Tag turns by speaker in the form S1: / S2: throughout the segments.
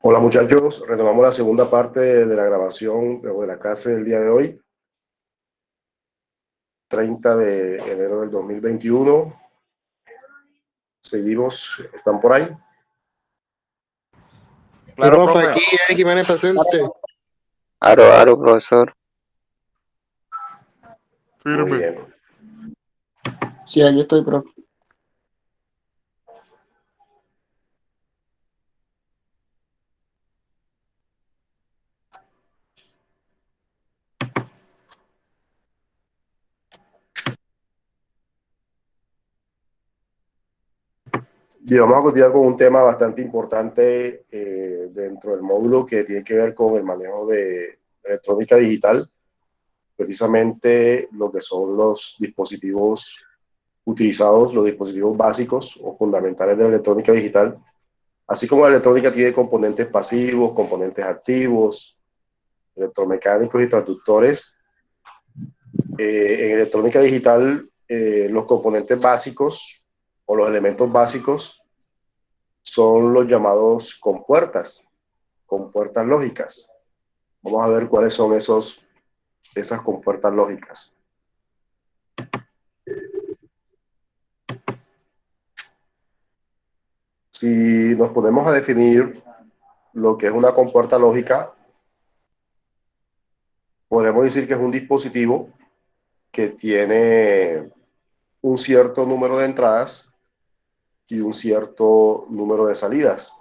S1: Hola muchachos, retomamos la segunda parte de la grabación o de la clase del día de hoy, 30 de enero del 2021. Seguimos, ¿están por ahí?
S2: Sí,
S3: Claro,
S2: profe,
S3: profe.
S2: aquí Eric Jiménez presente.
S4: Aro, profesor.
S1: Muy
S3: Firme.
S1: bien.
S2: Sí, aquí estoy, profe.
S1: Y vamos a continuar con un tema bastante importante dentro del módulo que tiene que ver con el manejo de electrónica digital, precisamente lo que son los dispositivos utilizados, los dispositivos básicos o fundamentales de la electrónica digital. Así como la electrónica tiene componentes pasivos, componentes activos, electromecánicos y transductores, en electrónica digital los componentes básicos o los elementos básicos son los llamados compuertas lógicas. Vamos a ver cuáles son esas compuertas lógicas. Si nos ponemos a definir lo que es una compuerta lógica, podemos decir que es un dispositivo que tiene un cierto número de entradas y un cierto número de salidas,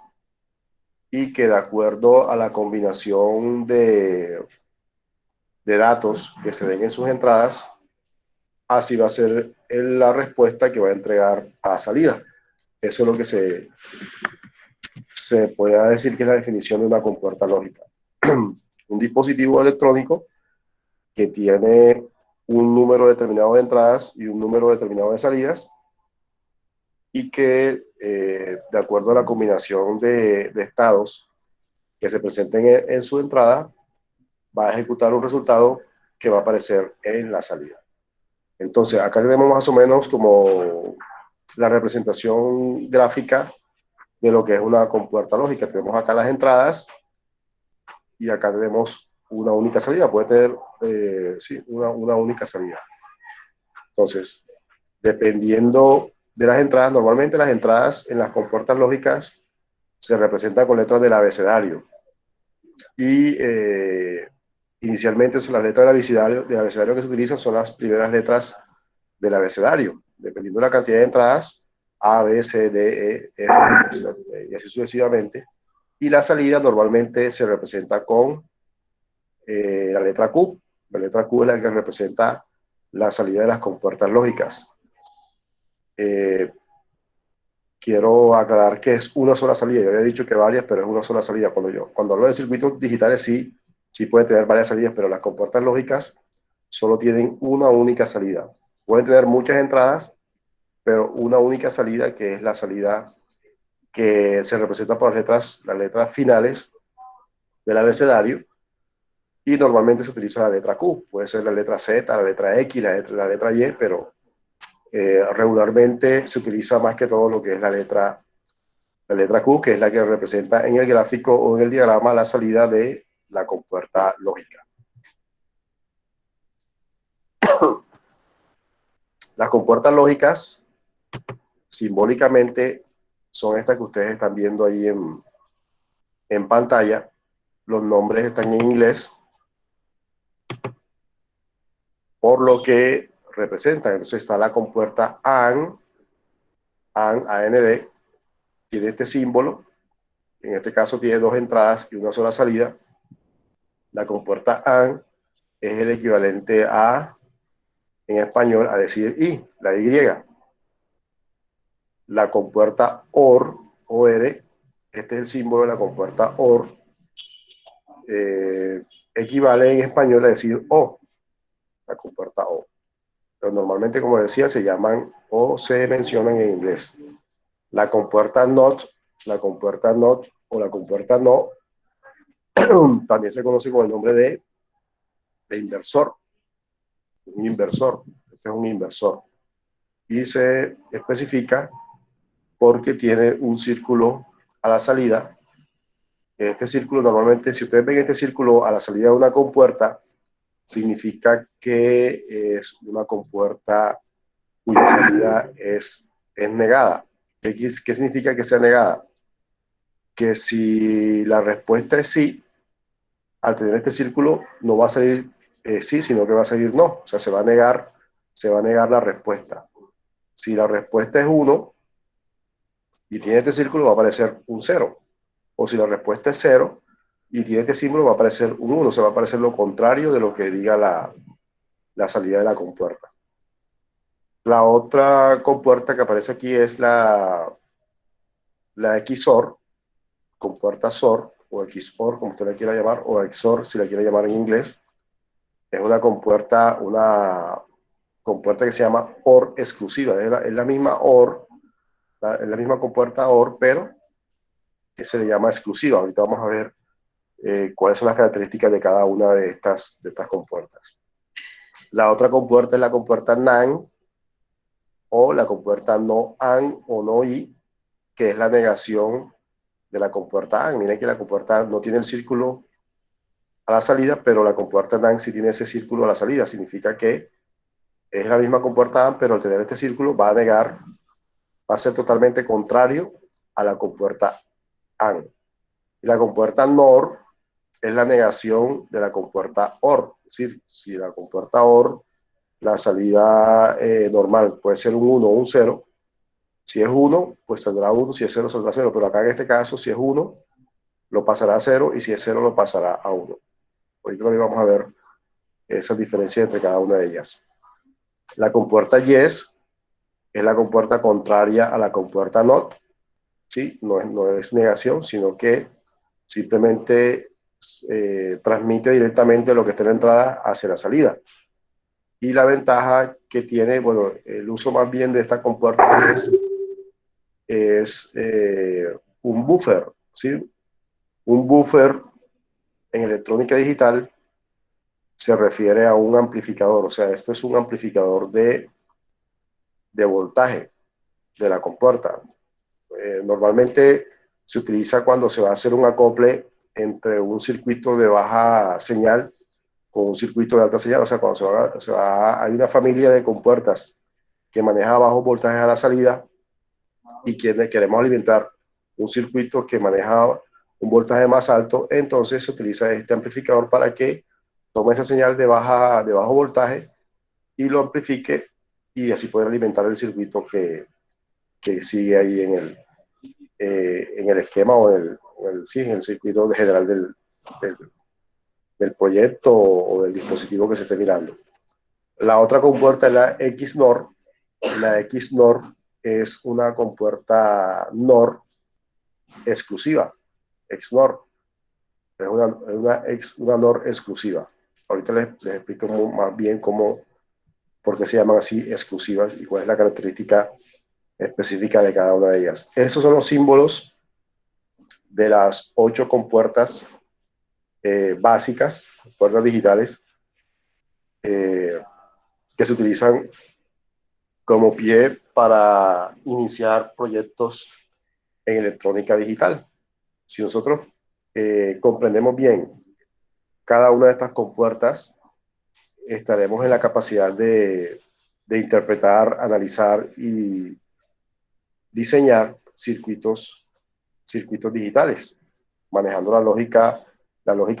S1: y que de acuerdo a la combinación de datos que se den en sus entradas, así va a ser la respuesta que va a entregar a la salida. Eso es lo que se puede decir que es la definición de una compuerta lógica. Un dispositivo electrónico que tiene un número determinado de entradas y un número determinado de salidas, y que de acuerdo a la combinación de estados que se presenten en su entrada, va a ejecutar un resultado que va a aparecer en la salida. Entonces, acá tenemos más o menos como la representación gráfica de lo que es una compuerta lógica. Tenemos acá las entradas y acá tenemos una única salida. Puede tener, sí, una única salida. Entonces, dependiendo de las entradas, normalmente las entradas en las compuertas lógicas se representan con letras del abecedario. Y inicialmente las letras del abecedario que se utilizan son las primeras letras del abecedario, dependiendo de la cantidad de entradas, A, B, C, D, E, F, y así sucesivamente. Y la salida normalmente se representa con la letra Q. La letra Q es la que representa la salida de las compuertas lógicas. Eh, Quiero aclarar que es una sola salida. Yo había dicho que varias, pero es una sola salida. Cuando hablo de circuitos digitales, sí puede tener varias salidas, pero las compuertas lógicas solo tienen una única salida. Pueden tener muchas entradas, pero una única salida, que es la salida que se representa por las letras finales del abecedario, y normalmente se utiliza la letra Q. Puede ser la letra Z, la letra X, la letra Y, pero regularmente se utiliza más que todo lo que es la letra Q, que es la que representa en el gráfico o en el diagrama la salida de la compuerta lógica. Las compuertas lógicas, simbólicamente, son estas que ustedes están viendo ahí en pantalla. Los nombres están en inglés, por lo que representan. Entonces está la compuerta AND, tiene este símbolo. En este caso tiene dos entradas y una sola salida. La compuerta AND es el equivalente a, en español, a decir I, la Y. La compuerta OR, este es el símbolo de la compuerta OR, equivale en español a decir O, la compuerta O. Pero normalmente, como decía, se llaman o se mencionan en inglés. La compuerta NOT, la compuerta NOT o la compuerta NO, también se conoce con el nombre de inversor. Un inversor, este es un inversor. Y se especifica porque tiene un círculo a la salida Este círculo normalmente, si ustedes ven este círculo a la salida de una compuerta, significa que es una compuerta cuya salida es negada. ¿Qué significa que sea negada? Que si la respuesta es sí, al tener este círculo no va a salir sí, sino que va a salir no. O sea, se va a negar la respuesta. Si la respuesta es 1 y tiene este círculo, va a aparecer un 0. O si la respuesta es 0 y tiene este símbolo, va a aparecer un 1. O sea, va a aparecer lo contrario de lo que diga la salida de la compuerta. La otra compuerta que aparece aquí es la XOR, compuerta SOR o XOR, como usted la quiera llamar, o XOR si la quiere llamar en inglés. Es una compuerta que se llama OR exclusiva. Es la misma OR, es la misma compuerta OR, pero que se le llama exclusiva. Ahorita vamos a ver cuáles son las características de cada una de estas compuertas. La otra compuerta es la compuerta NAND o la compuerta no AND o no I, que es la negación de la compuerta AND. Miren que la compuerta AND no tiene el círculo a la salida, pero la compuerta NAND sí tiene ese círculo a la salida. Significa que es la misma compuerta AND, pero al tener este círculo va a negar, va a ser totalmente contrario a la compuerta AND. Y la compuerta NOR es la negación de la compuerta OR. Es decir, si la compuerta OR, la salida normal puede ser un 1 o un 0. Si es 1, pues tendrá 1, si es 0, saldrá 0. Pero acá en este caso, si es 1, lo pasará a 0 y si es 0, lo pasará a 1. Ahorita vamos a ver esas diferencias entre cada una de ellas. La compuerta YES es la compuerta contraria a la compuerta NOT. ¿Sí? No es negación, sino que simplemente transmite directamente lo que está en la entrada hacia la salida. Y la ventaja que tiene, bueno, el uso más bien de esta compuerta es un buffer, ¿sí? Un buffer en electrónica digital se refiere a un amplificador, o sea, este es un amplificador de voltaje de la compuerta. Normalmente se utiliza cuando se va a hacer un acople entre un circuito de baja señal con un circuito de alta señal, o sea, cuando hay una familia de compuertas que maneja bajos voltajes a la salida y queremos alimentar un circuito que maneja un voltaje más alto, entonces se utiliza este amplificador para que tome esa señal de bajo voltaje y lo amplifique y así poder alimentar el circuito que sigue ahí en el esquema sí, en el circuito general del, del proyecto o del dispositivo que se esté mirando. La otra compuerta es la XNOR. La XNOR es una compuerta NOR exclusiva. XNOR es una NOR exclusiva. Ahorita les explico más bien por qué se llaman así exclusivas y cuál es la característica específica de cada una de ellas. Esos son los símbolos de las 8 compuertas básicas, puertas digitales, que se utilizan como pie para iniciar proyectos en electrónica digital. Si nosotros comprendemos bien cada una de estas compuertas, estaremos en la capacidad de interpretar, analizar y diseñar circuitos digitales, manejando la lógica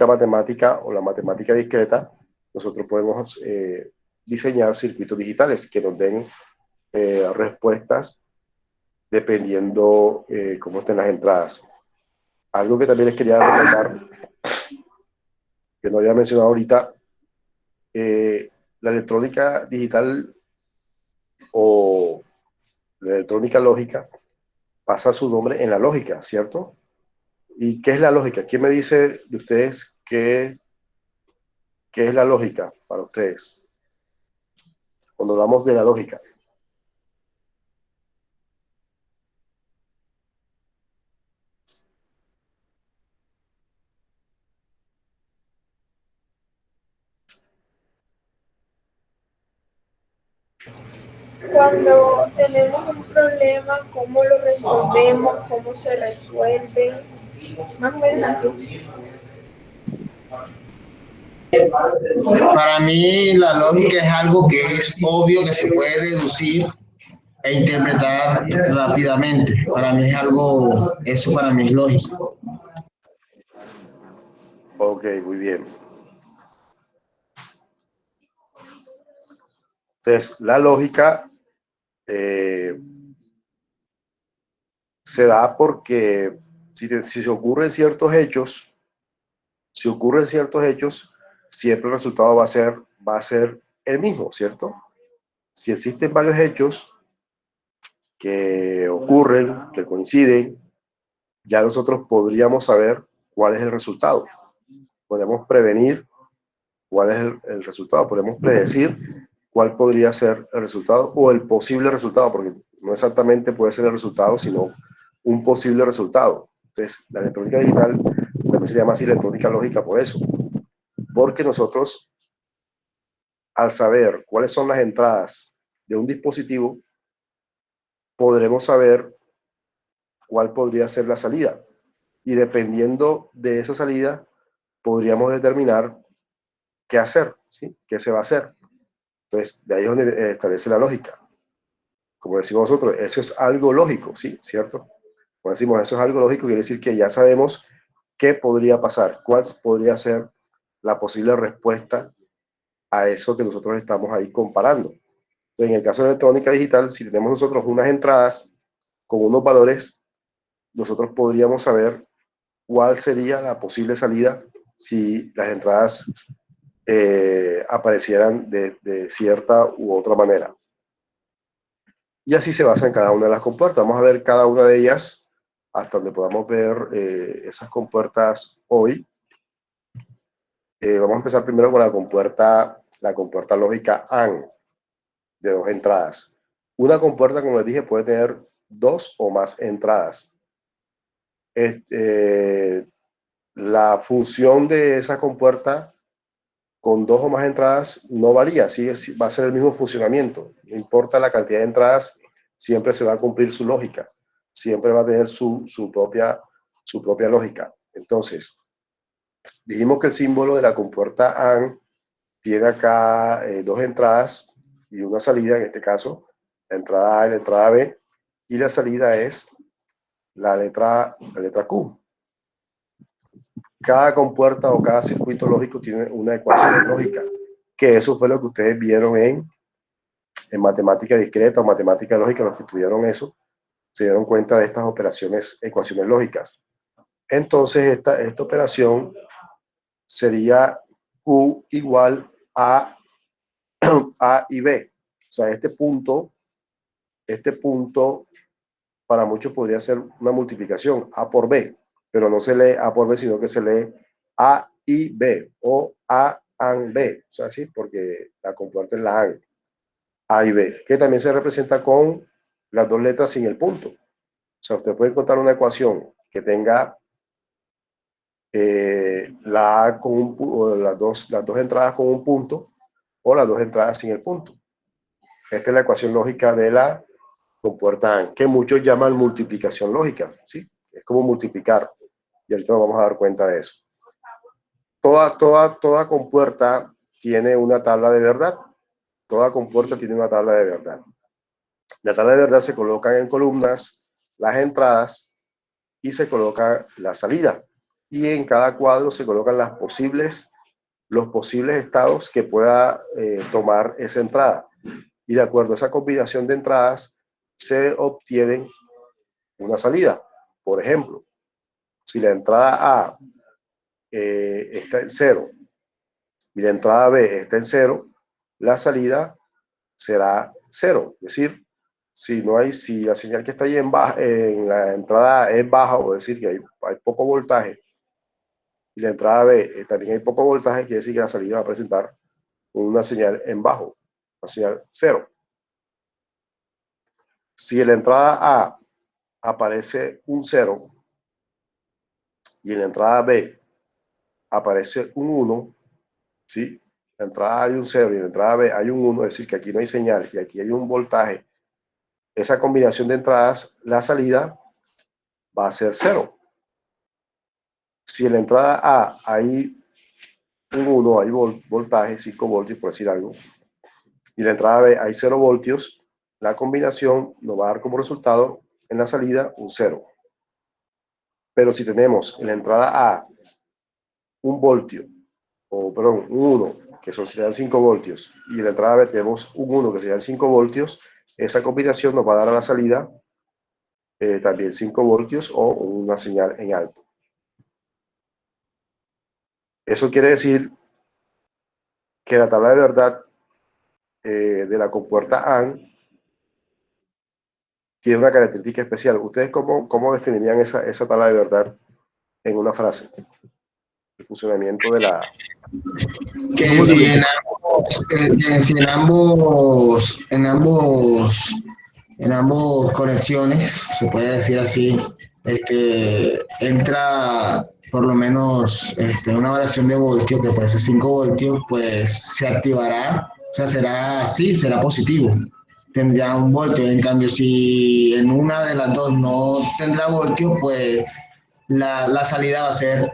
S1: matemática o la matemática discreta. Nosotros podemos diseñar circuitos digitales que nos den respuestas dependiendo cómo estén las entradas. Algo que también les quería recordar, que no había mencionado ahorita, la electrónica digital o la electrónica lógica pasa su nombre en la lógica, ¿cierto? ¿Y qué es la lógica? ¿Quién me dice de ustedes qué es la lógica para ustedes? Cuando hablamos de la lógica.
S3: Cuando tenemos un problema, ¿cómo lo resolvemos? ¿Cómo se resuelve? Más o menos así.
S2: Para mí la lógica es algo que es obvio, que se puede deducir e interpretar rápidamente. Para mí es algo, eso para mí es lógico.
S1: Ok, muy bien. Entonces, la lógica se da porque si se ocurren ciertos hechos, siempre el resultado va a ser el mismo, ¿cierto? Si existen varios hechos que ocurren, que coinciden, ya nosotros podríamos saber cuál es el resultado. Podemos prevenir cuál es el resultado, podemos predecir cuál podría ser el resultado o el posible resultado, porque no exactamente puede ser el resultado, sino un posible resultado. Entonces, la electrónica digital también se llama así electrónica lógica por eso, porque nosotros, al saber cuáles son las entradas de un dispositivo, podremos saber cuál podría ser la salida. Y dependiendo de esa salida, podríamos determinar qué hacer, ¿sí? ¿Qué se va a hacer? Entonces, de ahí es donde establece la lógica. Como decimos nosotros, eso es algo lógico, ¿sí? ¿Cierto? Cuando decimos eso es algo lógico, quiere decir que ya sabemos qué podría pasar, cuál podría ser la posible respuesta a eso que nosotros estamos ahí comparando. Entonces, en el caso de la electrónica digital, si tenemos nosotros unas entradas con unos valores, nosotros podríamos saber cuál sería la posible salida si las entradas aparecieran de cierta u otra manera. Y así se basa en cada una de las compuertas. Vamos a ver cada una de ellas hasta donde podamos ver esas compuertas hoy. Vamos a empezar primero con la compuerta lógica AND de dos entradas. Una compuerta, como les dije, puede tener dos o más entradas. La función de esa compuerta con dos o más entradas no varía, ¿sí? Va a ser el mismo funcionamiento. No importa la cantidad de entradas, siempre se va a cumplir su lógica. Siempre va a tener su propia lógica. Entonces, dijimos que el símbolo de la compuerta AND tiene acá dos entradas y una salida, en este caso, la entrada A y la entrada B, y la salida es la letra Q. Cada compuerta o cada circuito lógico tiene una ecuación lógica, que eso fue lo que ustedes vieron en matemática discreta o matemática lógica, los que estudiaron eso, se dieron cuenta de estas ecuaciones lógicas. Entonces, esta operación sería Q igual a A y B. O sea, este punto para muchos podría ser una multiplicación, A por B, pero no se lee A por B, sino que se lee A y B o A and B, o sea, sí, porque la compuerta es la AND, A y B, que también se representa con las dos letras sin el punto. O sea, usted puede encontrar una ecuación que tenga la A con o las dos entradas con un punto o las dos entradas sin el punto. Esta es la ecuación lógica de la compuerta AND, que muchos llaman multiplicación lógica, ¿sí? Es como multiplicar, y ahorita nos vamos a dar cuenta de eso. Toda compuerta tiene una tabla de verdad. Toda compuerta tiene una tabla de verdad. La tabla de verdad se colocan en columnas las entradas y se coloca la salida. Y en cada cuadro se colocan los posibles estados que pueda tomar esa entrada. Y de acuerdo a esa combinación de entradas, se obtiene una salida. Por ejemplo, si la entrada A está en 0 y la entrada B está en 0, la salida será 0. Es decir, si la señal que está ahí en la entrada A es baja, o decir que hay poco voltaje, y la entrada B también hay poco voltaje, quiere decir que la salida va a presentar una señal en bajo, una señal 0. Si en la entrada A aparece un 0 y en la entrada B aparece un 1, ¿sí? la entrada A hay un 0 y en la entrada B hay un 1, es decir, que aquí no hay señal y aquí hay un voltaje, esa combinación de entradas, la salida va a ser 0. Si en la entrada A hay un 1, hay voltaje, 5 voltios, por decir algo, y en la entrada B hay 0 voltios, la combinación nos va a dar como resultado en la salida un 0. Pero si tenemos en la entrada A un voltio, o perdón, un 1, que serían 5 voltios, y en la entrada B tenemos un 1, que serían 5 voltios, esa combinación nos va a dar a la salida también 5 voltios o una señal en alto. Eso quiere decir que la tabla de verdad de la compuerta AND tiene una característica especial. ¿Ustedes cómo definirían esa tabla de verdad en una frase? El funcionamiento de la...
S2: Que si en ambos conexiones, se puede decir así, entra por lo menos una variación de voltio que puede ser 5 voltios, pues se activará, o sea, será así, será positivo, tendrá un voltio. En cambio, si en una de las dos no tendrá voltio, pues la salida va a ser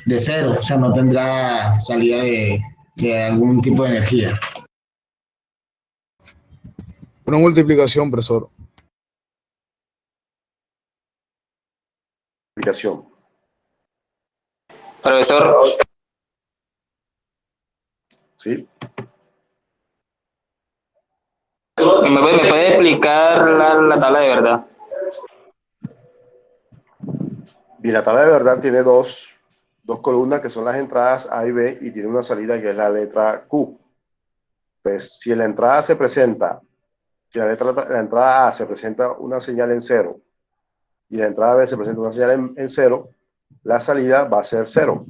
S2: de 0, o sea, no tendrá salida de algún tipo de energía.
S5: Una multiplicación, profesor.
S1: Aplicación.
S6: Profesor,
S1: ¿Sí?
S6: ¿me puede explicar la tabla de verdad?
S1: Bien, la tabla de verdad tiene dos columnas que son las entradas A y B y tiene una salida que es la letra Q. Entonces, si en la entrada se presenta, si la entrada A se presenta una señal en 0 y en la entrada B se presenta una señal en 0, la salida va a ser 0.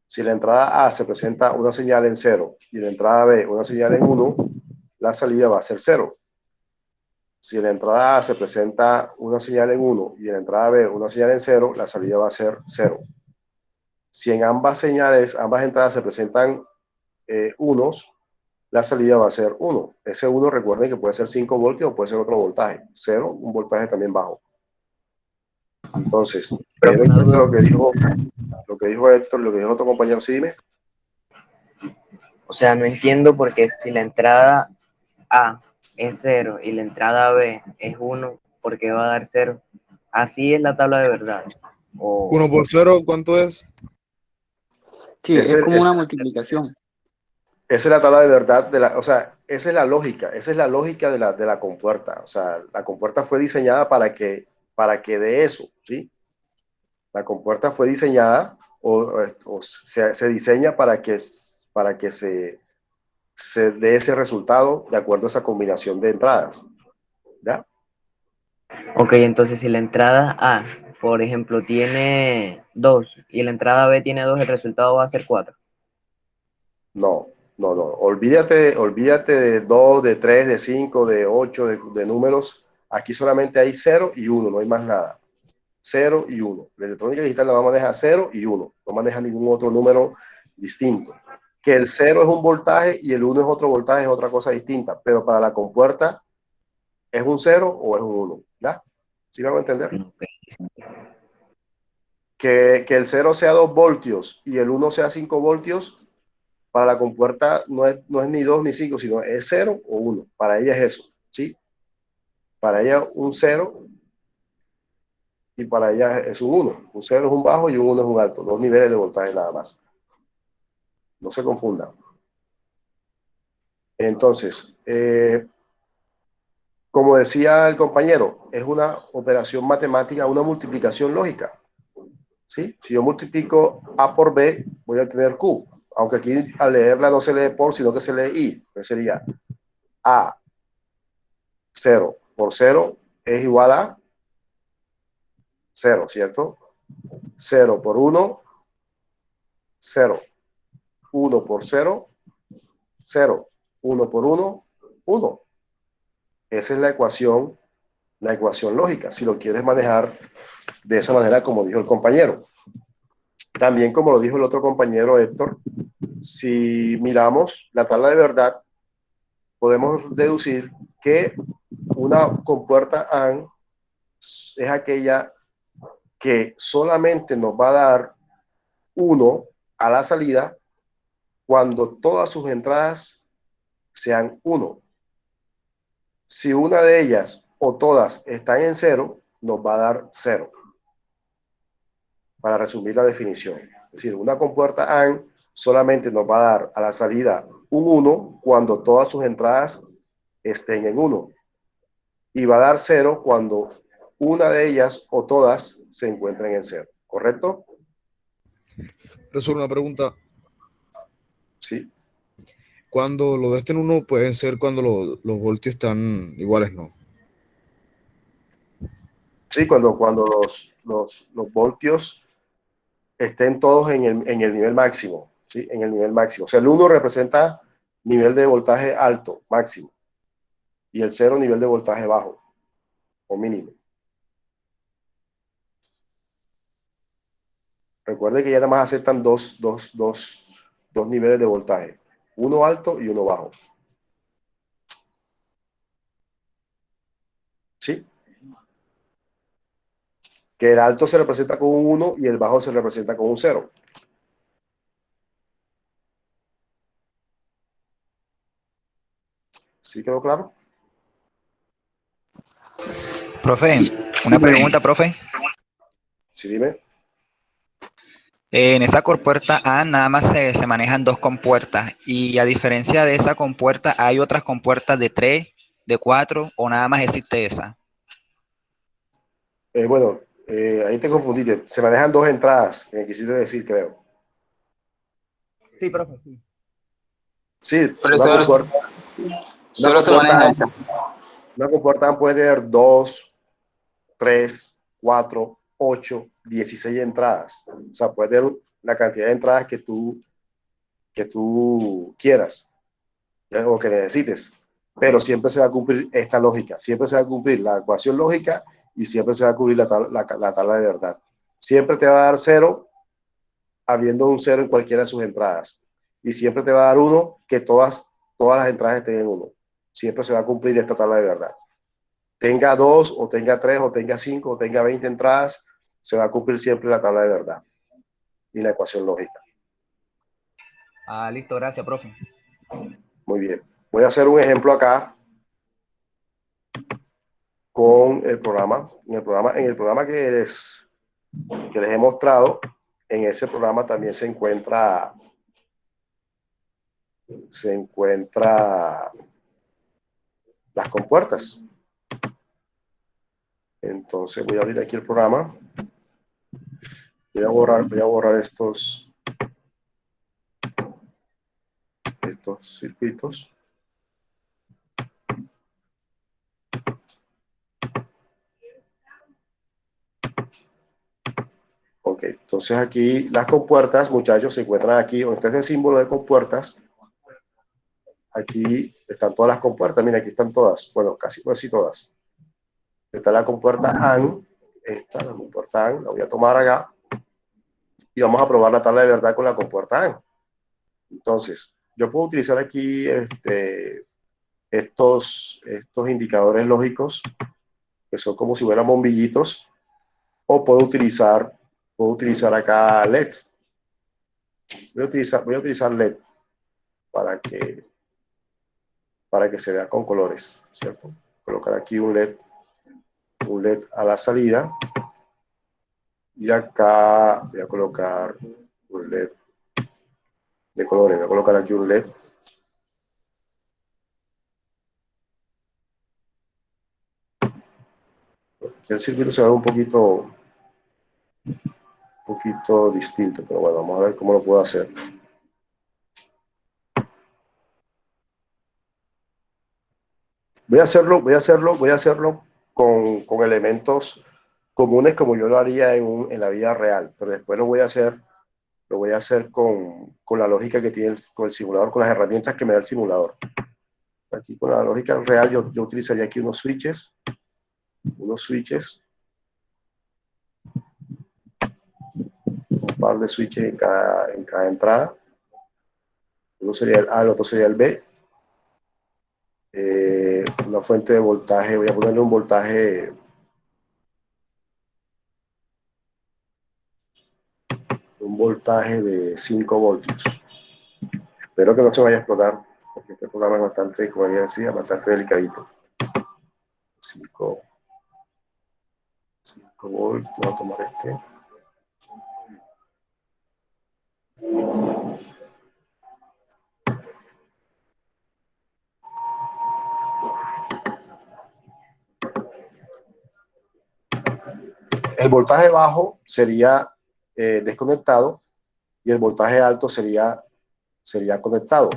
S1: Si en la entrada A se presenta una señal en 0 y en la entrada B una señal en 1, la salida va a ser 0. Si en la entrada A se presenta una señal en 1 y en la entrada B una señal en 0, la salida va a ser 0. Si en ambas entradas se presentan unos, la salida va a ser 1. Ese 1, recuerden que puede ser 5 voltios o puede ser otro voltaje. 0, un voltaje también bajo. Entonces, teniendo en cuenta lo que dijo Héctor, lo que dijo otro compañero, sí, dime.
S7: O sea, no entiendo porque si la entrada A es 0 y la entrada B es 1, ¿por qué va a dar 0? Así es la tabla de verdad.
S5: 1 por 0, ¿cuánto es?
S8: Sí, es como una multiplicación.
S1: Esa es la tabla de verdad, o sea, esa es la lógica de la compuerta. O sea, la compuerta fue diseñada para que de eso, ¿sí? La compuerta fue diseñada o se diseña para que se dé ese resultado de acuerdo a esa combinación de entradas. ¿Ya?
S7: Ok, entonces si la entrada A, por ejemplo, tiene 2 y la entrada B tiene 2, el resultado va a ser 4.
S1: No. Olvídate de 2, de 3, de 5, de 8, de números. Aquí solamente hay 0 y 1, no hay más nada. 0 y 1. La electrónica digital la maneja 0 y 1. No maneja ningún otro número distinto. Que el 0 es un voltaje y el 1 es otro voltaje, es otra cosa distinta. Pero para la compuerta, ¿es un 0 o es un 1? ¿Ya? ¿Sí me van a entender? Que el 0 sea 2 voltios y el 1 sea 5 voltios, para la compuerta no es ni 2 ni 5, sino es 0 o 1. Para ella es eso, ¿sí? Para ella un 0 y para ella es un 1. Un 0 es un bajo y un 1 es un alto. 2 niveles de voltaje nada más. No se confundan. Entonces, como decía el compañero, es una operación matemática, una multiplicación lógica. ¿Sí? Si yo multiplico A por B, voy a tener Q. Aunque aquí al leerla no se lee por, sino que se lee I. Entonces sería A 0 por 0 es igual a 0, ¿cierto? 0 por 1, 0. 1 por 0, 0. 1 por 1, 1. Esa es la ecuación lógica, si lo quieres manejar de esa manera como dijo el compañero. También como lo dijo el otro compañero Héctor, si miramos la tabla de verdad, podemos deducir que una compuerta AND es aquella que solamente nos va a dar 1 a la salida cuando todas sus entradas sean 1. Si una de ellas o todas están en 0, nos va a dar 0. Para resumir la definición. Es decir, una compuerta AND solamente nos va a dar a la salida un 1 cuando todas sus entradas estén en 1. Y va a dar 0 cuando una de ellas o todas se encuentren en 0. ¿Correcto?
S5: Profesor, una pregunta.
S1: Sí.
S5: Cuando los de este en 1 pueden ser cuando los voltios están iguales, ¿no?
S1: Sí, cuando los voltios estén todos en el nivel máximo. ¿Sí? En el nivel máximo. O sea, el 1 representa nivel de voltaje alto, máximo. Y el 0 nivel de voltaje bajo o mínimo. Recuerde que ya nada más aceptan dos niveles de voltaje, uno alto y uno bajo. ¿Sí? Que el alto se representa con un 1 y el bajo se representa con un 0. ¿Sí quedó claro?
S9: Profe,
S6: Sí,
S9: una
S6: sí.
S9: pregunta, profe.
S1: Sí, dime.
S9: En esa compuerta A nada más se manejan 2 compuertas y a diferencia de esa compuerta hay otras compuertas de 3, de 4 o nada más existe esa.
S1: Bueno, ahí te confundiste. Se manejan dos entradas, me quisiste decir, creo.
S9: Sí, profe, sí.
S1: Sí,
S6: Profesor,
S1: una
S6: solo se maneja esa.
S1: compuerta puede tener 2, 3, 4, 8, 16 entradas. O sea, puede tener la cantidad de entradas que tú quieras o que necesites. Pero siempre se va a cumplir esta lógica. Siempre se va a cumplir la ecuación lógica y siempre se va a cumplir la tabla de verdad. Siempre te va a dar 0 habiendo un 0 en cualquiera de sus entradas. Y siempre te va a dar 1 que todas las entradas estén en 1. Siempre se va a cumplir esta tabla de verdad. Tenga 2 o tenga 3 o tenga 5 o tenga 20 entradas, se va a cumplir siempre la tabla de verdad y la ecuación lógica.
S9: Ah, listo, gracias, profe.
S1: Muy bien. Voy a hacer un ejemplo acá con el programa. En el programa que les he mostrado, en ese programa también se encuentra las compuertas. Entonces voy a abrir aquí el programa. Voy a borrar estos circuitos. Ok, entonces aquí las compuertas, muchachos, se encuentran aquí, donde está este símbolo de compuertas. Aquí están todas las compuertas, mira, aquí están todas, bueno, casi todas. Está la compuerta AND, esta, la compuerta AND, la voy a tomar acá, y vamos a probar la tabla de verdad con la compuerta AND. Entonces, yo puedo utilizar aquí estos indicadores lógicos, que son como si fueran bombillitos, o puedo utilizar acá LEDs. Voy a utilizar LED para que se vea con colores, ¿cierto? Colocar aquí un LED a la salida, y acá voy a colocar un LED de colores. Voy a colocar aquí un LED. Aquí el circuito se ve un poquito distinto, pero bueno, vamos a ver cómo lo puedo hacer. Voy a hacerlo con elementos comunes como yo lo haría en la vida real, pero después lo voy a hacer con la lógica que tiene con el simulador, con las herramientas que me da el simulador. Aquí con la lógica real yo utilizaría aquí unos switches, un par de switches en cada entrada. Uno sería el A, el otro sería el B. Una fuente de voltaje, voy a ponerle un voltaje de 5 voltios. Espero que no se vaya a explotar, porque este programa es bastante, como ya decía, bastante delicadito. 5 voltios, voy a tomar este. El voltaje bajo sería desconectado y el voltaje alto sería conectado.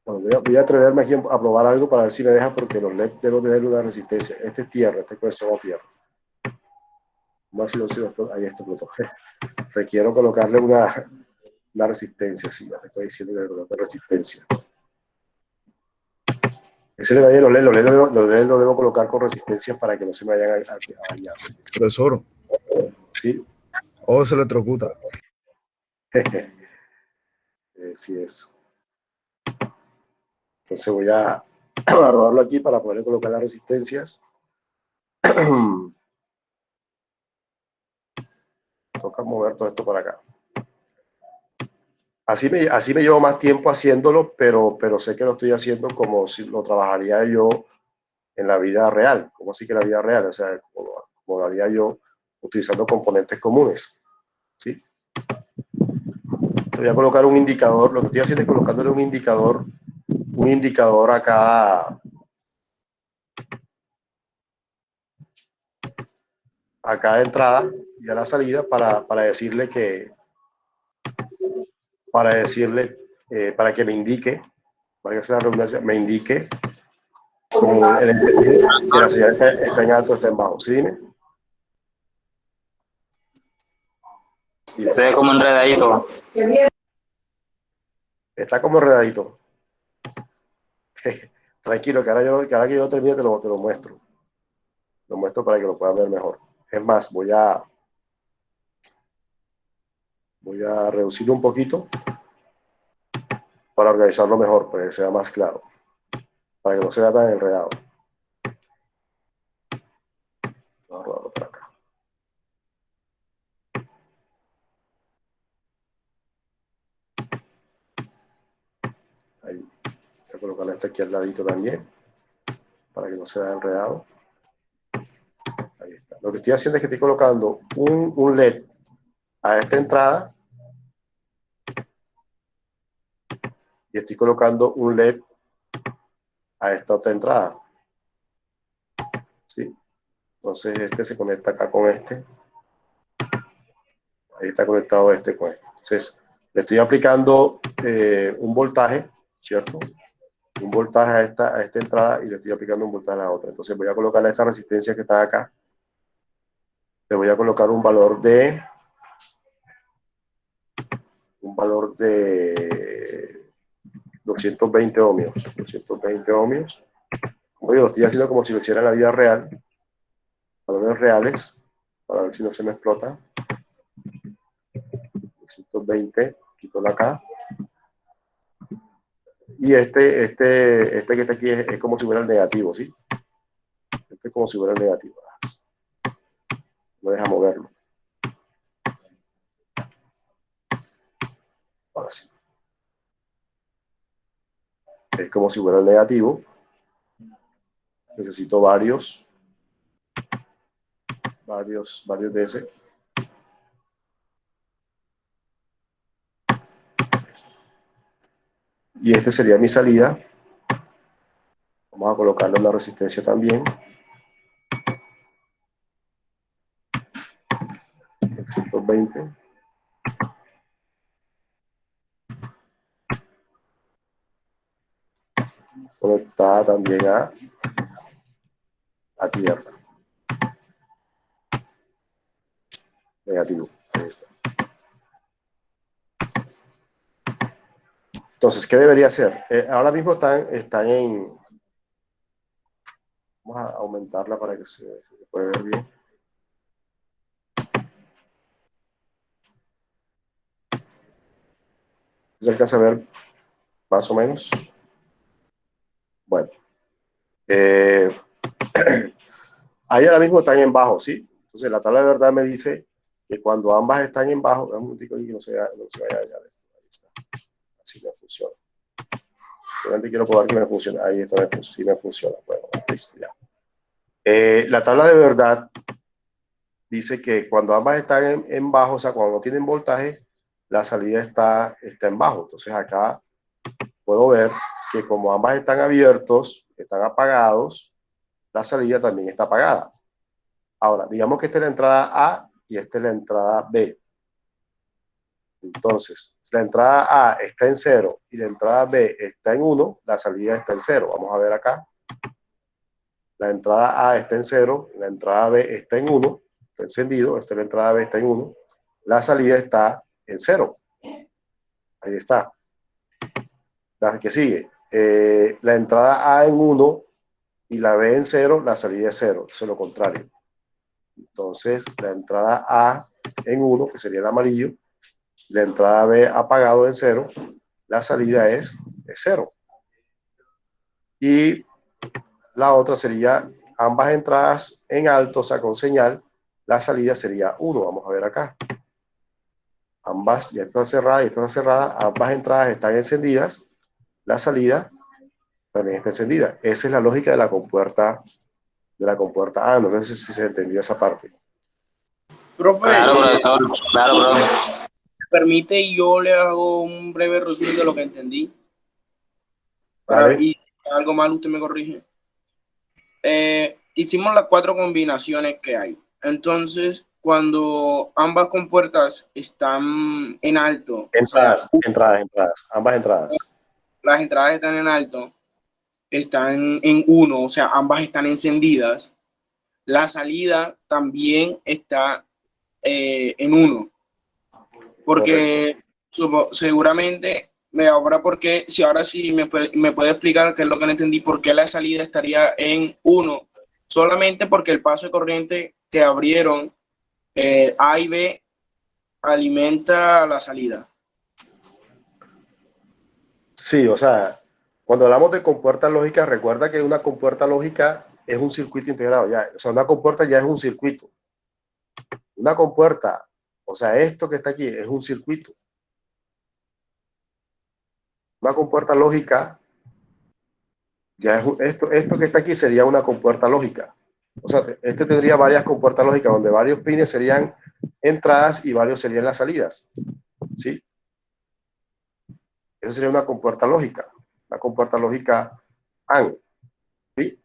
S1: Bueno, voy a atreverme aquí a probar algo para ver si me deja, porque los LED debo tener una resistencia. Este es tierra, este cohesión a tierra. Más si lo ahí está explotó. Requiero colocarle una resistencia, sí, ya te estoy diciendo que le coloque resistencia. Ese le vaya los LED, los LED lo debo colocar con resistencia para que no se me vayan a dañar.
S5: Profesor.
S1: Sí.
S5: O se electrocuta.
S1: Sí es. Entonces voy a rodarlo aquí para poder colocar las resistencias. Toca mover todo esto para acá. Así me llevo más tiempo haciéndolo, pero sé que lo estoy haciendo como si lo trabajaría yo en la vida real. Como así que en la vida real, o sea, como lo haría yo utilizando componentes comunes. ¿Sí? Voy a colocar un indicador. Lo que estoy haciendo es colocándole un indicador a cada entrada y a la salida para decirle para que me indique, para que sea la redundancia, me indique con el encendido que la señal está en alto o está en bajo. ¿Sí, dime?
S6: Se ve como enredadito.
S1: Está como enredadito. Tranquilo, que ahora que yo termine te lo muestro. Lo muestro para que lo puedan ver mejor. Es más, voy a reducirlo un poquito para organizarlo mejor, para que sea más claro, para que no sea tan enredado. Vamos a rodarlo por acá. Ahí. Voy a colocar este aquí al ladito también, para que no se vea enredado. Ahí está. Lo que estoy haciendo es que estoy colocando un LED a esta entrada y estoy colocando un LED a esta otra entrada. ¿Sí? Entonces este se conecta acá con este. Ahí está conectado este con este. Entonces le estoy aplicando un voltaje, ¿cierto? Un voltaje a esta entrada y le estoy aplicando un voltaje a la otra. Entonces voy a colocarle esta resistencia que está acá. Le voy a colocar un valor de 220 ohmios. 220 ohmios. Oye, lo estoy haciendo como si lo hiciera en la vida real. Valores reales. Para ver si no se me explota. 220. Quito la acá. Y este que está aquí es como si fuera el negativo, ¿sí? Este es como si fuera el negativo. No deja moverlo. Ahora sí. Es como si fuera el negativo. Necesito varios de ese. Y este sería mi salida. Vamos a colocarle una resistencia también. 220. Conectada también a tierra. Negativo. Ahí está. Entonces, ¿qué debería hacer? Ahora mismo están en... Vamos a aumentarla para que se pueda ver bien. se alcanza a ver más o menos. Bueno. Ahí ahora mismo están en bajo, ¿sí? Entonces la tabla de verdad me dice que cuando ambas están en bajo, un momentico aquí que no se vaya a dañar esto. Ahí está. Así me funciona. Solamente quiero probar que me funciona. Ahí está, sí me funciona. Bueno, listo, ya. La tabla de verdad dice que cuando ambas están en bajo, o sea, cuando no tienen voltaje, la salida está en bajo. Entonces acá puedo ver que como ambas están abiertos, están apagados, la salida también está apagada. Ahora, digamos que esta es la entrada A y esta es la entrada B. Entonces, si la entrada A está en 0 y la entrada B está en 1, la salida está en 0. Vamos a ver acá. La entrada A está en 0, la entrada B está en 1, está encendido, esta es la entrada B, está en 1. La salida está en 0. Ahí está. La que sigue. La entrada A en 1 y la B en 0, la salida es 0. Eso es lo contrario. Entonces, la entrada A en 1, que sería el amarillo, la entrada B apagado en 0, la salida es 0. Y la otra sería ambas entradas en alto, o sea, con señal, la salida sería 1. Vamos a ver acá. Ambas ya están cerradas y están cerradas, ambas entradas están encendidas, la salida también está encendida. Esa es la lógica de la compuerta A. No sé si se entendió esa parte.
S10: Profe,
S6: Claro, profesor. Claro, profe.
S10: ¿me permite y yo le hago un breve resumen de lo que entendí? Y si algo mal, usted me corrige. Hicimos las 4 combinaciones que hay. Entonces, cuando ambas compuertas están en alto,
S1: entradas, ambas entradas.
S10: Las entradas están en alto, están en 1, o sea, ambas están encendidas. La salida también está en 1. Porque seguramente si ahora sí me puede explicar qué es lo que no entendí, por qué la salida estaría en 1, solamente porque el paso de corriente que abrieron A y B alimenta la salida.
S1: Sí, o sea, cuando hablamos de compuerta lógica, recuerda que una compuerta lógica es un circuito integrado. Ya, o sea, una compuerta ya es un circuito. Una compuerta, o sea, esto que está aquí es un circuito. Una compuerta lógica, ya es esto que está aquí sería una compuerta lógica. O sea, este tendría varias compuertas lógicas, donde varios pines serían entradas y varios serían las salidas. ¿Sí? Eso sería una compuerta lógica. Una compuerta lógica AND. ¿Sí?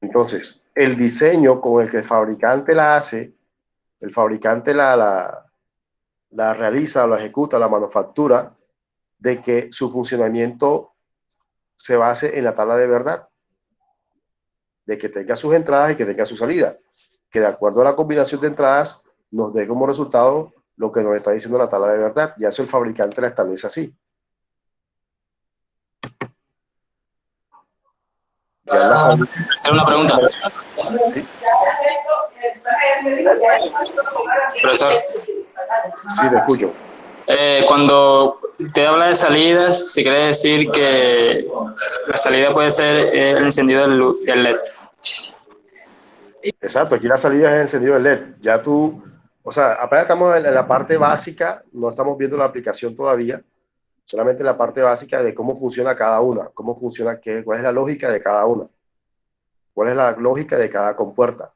S1: Entonces, el diseño con el que el fabricante la hace, el fabricante la realiza, la ejecuta, la manufactura, de que su funcionamiento se base en la tabla de verdad, de que tenga sus entradas y que tenga su salida, que de acuerdo a la combinación de entradas nos dé como resultado lo que nos está diciendo la tabla de verdad. Ya eso el fabricante la establece así.
S6: Hacer una pregunta. Profesor.
S1: Sí, te escucho.
S6: Cuando usted habla de salidas, ¿se quiere decir que la salida puede ser el encendido del LED?
S1: Exacto, aquí la salida es el encendido del LED. Ya tú, o sea, apenas estamos en la parte básica, no estamos viendo la aplicación todavía, solamente la parte básica de cómo funciona cada una, cómo funciona, cuál es la lógica de cada una, cuál es la lógica de cada compuerta.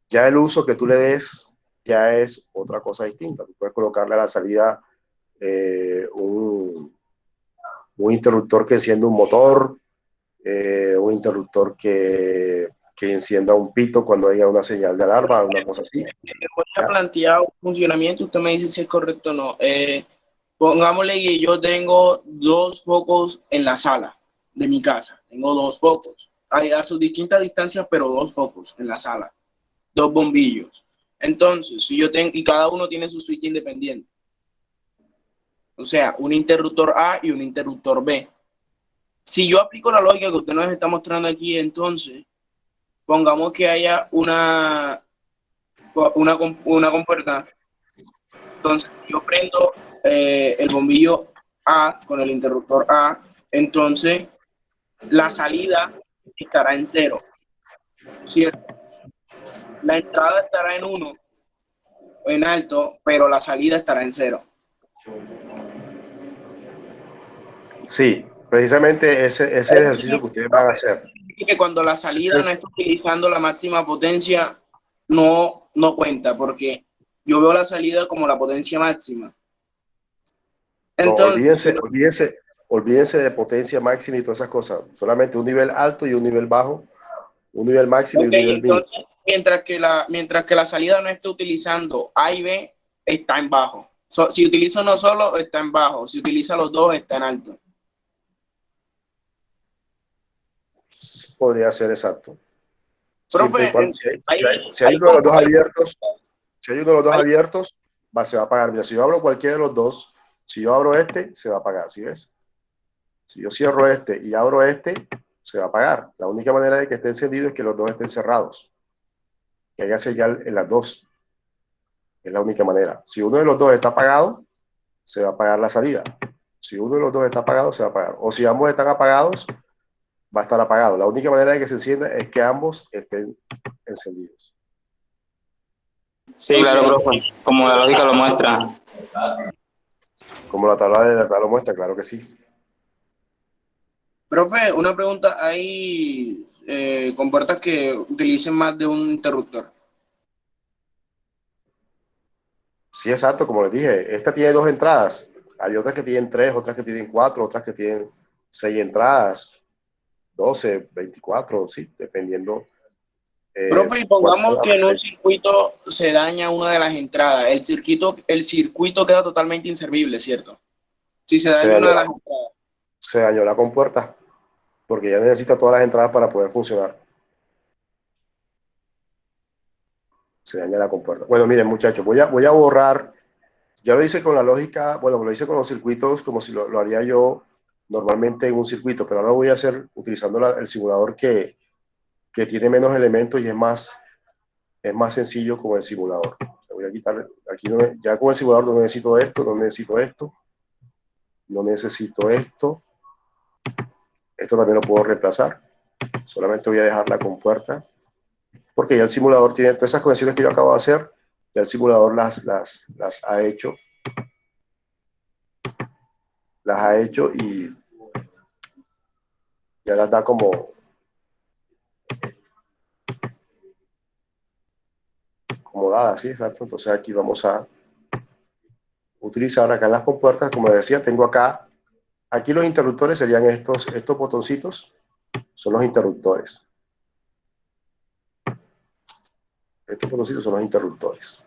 S1: Ya el uso que tú le des ya es otra cosa distinta. Tú puedes colocarle a la salida un interruptor que encienda un motor, un interruptor que encienda un pito cuando haya una señal de alarma, una cosa así.
S10: Voy a plantear un funcionamiento, usted me dice si es correcto o no. Pongámosle que yo tengo 2 focos en la sala de mi casa. Tengo 2 focos, a sus distintas distancias, pero 2 focos en la sala. 2 bombillos. Entonces, si yo tengo, y cada uno tiene su switch independiente. O sea, un interruptor A y un interruptor B. Si yo aplico la lógica que usted nos está mostrando aquí, entonces, pongamos que haya una compuerta. Entonces, yo prendo el bombillo A, con el interruptor A, entonces la salida estará en 0, ¿cierto? La entrada estará en 1, en alto, pero la salida estará en 0.
S1: Sí, precisamente ese es el ejercicio que ustedes van a hacer.
S10: Que cuando la salida no está utilizando la máxima potencia, no cuenta, porque yo veo la salida como la potencia máxima. Entonces,
S1: No, olvídense de potencia máxima y todas esas cosas. Solamente un nivel alto y un nivel bajo, un nivel máximo y un nivel mínimo.
S10: Entonces, mientras que la salida no esté utilizando A y B, está en bajo. Si utiliza uno solo, está en bajo. Si utiliza los dos, está en alto.
S1: Podría ser exacto.
S10: Profe,
S1: si hay uno de los dos abiertos, se va a apagar. Mira, si yo abro cualquiera de los dos, si yo abro este, se va a apagar, ¿sí ves? Si yo cierro este y abro este, se va a apagar. La única manera de que esté encendido es que los dos estén cerrados. Que haya señal en las dos. Es la única manera. Si uno de los dos está apagado, se va a apagar la salida. Si uno de los dos está apagado, se va a apagar. O si ambos están apagados, va a estar apagado. La única manera de que se encienda es que ambos estén encendidos.
S6: Sí, claro, profe, como la lógica lo muestra.
S1: Como la tabla de verdad lo muestra, claro que sí.
S10: Profe, una pregunta. ¿Hay compuertas que utilicen más de un interruptor?
S1: Sí, exacto, como les dije, esta tiene 2 entradas. Hay otras que tienen 3, otras que tienen 4, otras que tienen 6 entradas, 12, 24, sí, dependiendo.
S10: Profe, y pongamos que en un circuito se daña una de las entradas. El circuito queda totalmente inservible, ¿cierto? Si se daña una de las entradas.
S1: Se dañó la compuerta, porque ya necesita todas las entradas para poder funcionar. Se daña la compuerta. Bueno, miren, muchachos, voy a borrar. Ya lo hice con la lógica, bueno, lo hice con los circuitos como si lo haría yo normalmente en un circuito, pero ahora lo voy a hacer utilizando el simulador que tiene menos elementos y es más sencillo con el simulador. Voy a quitar, aquí ya con el simulador no necesito esto, no necesito esto, no necesito esto. Esto también lo puedo reemplazar. Solamente voy a dejar la compuerta, porque ya el simulador tiene todas esas conexiones que yo acabo de hacer, ya el simulador las ha hecho. Las ha hecho y ya las da como dadas, ¿sí? Exacto. Entonces aquí vamos a utilizar acá en las compuertas, como decía, tengo acá, aquí los interruptores serían estos botoncitos, son los interruptores. Estos botoncitos son los interruptores.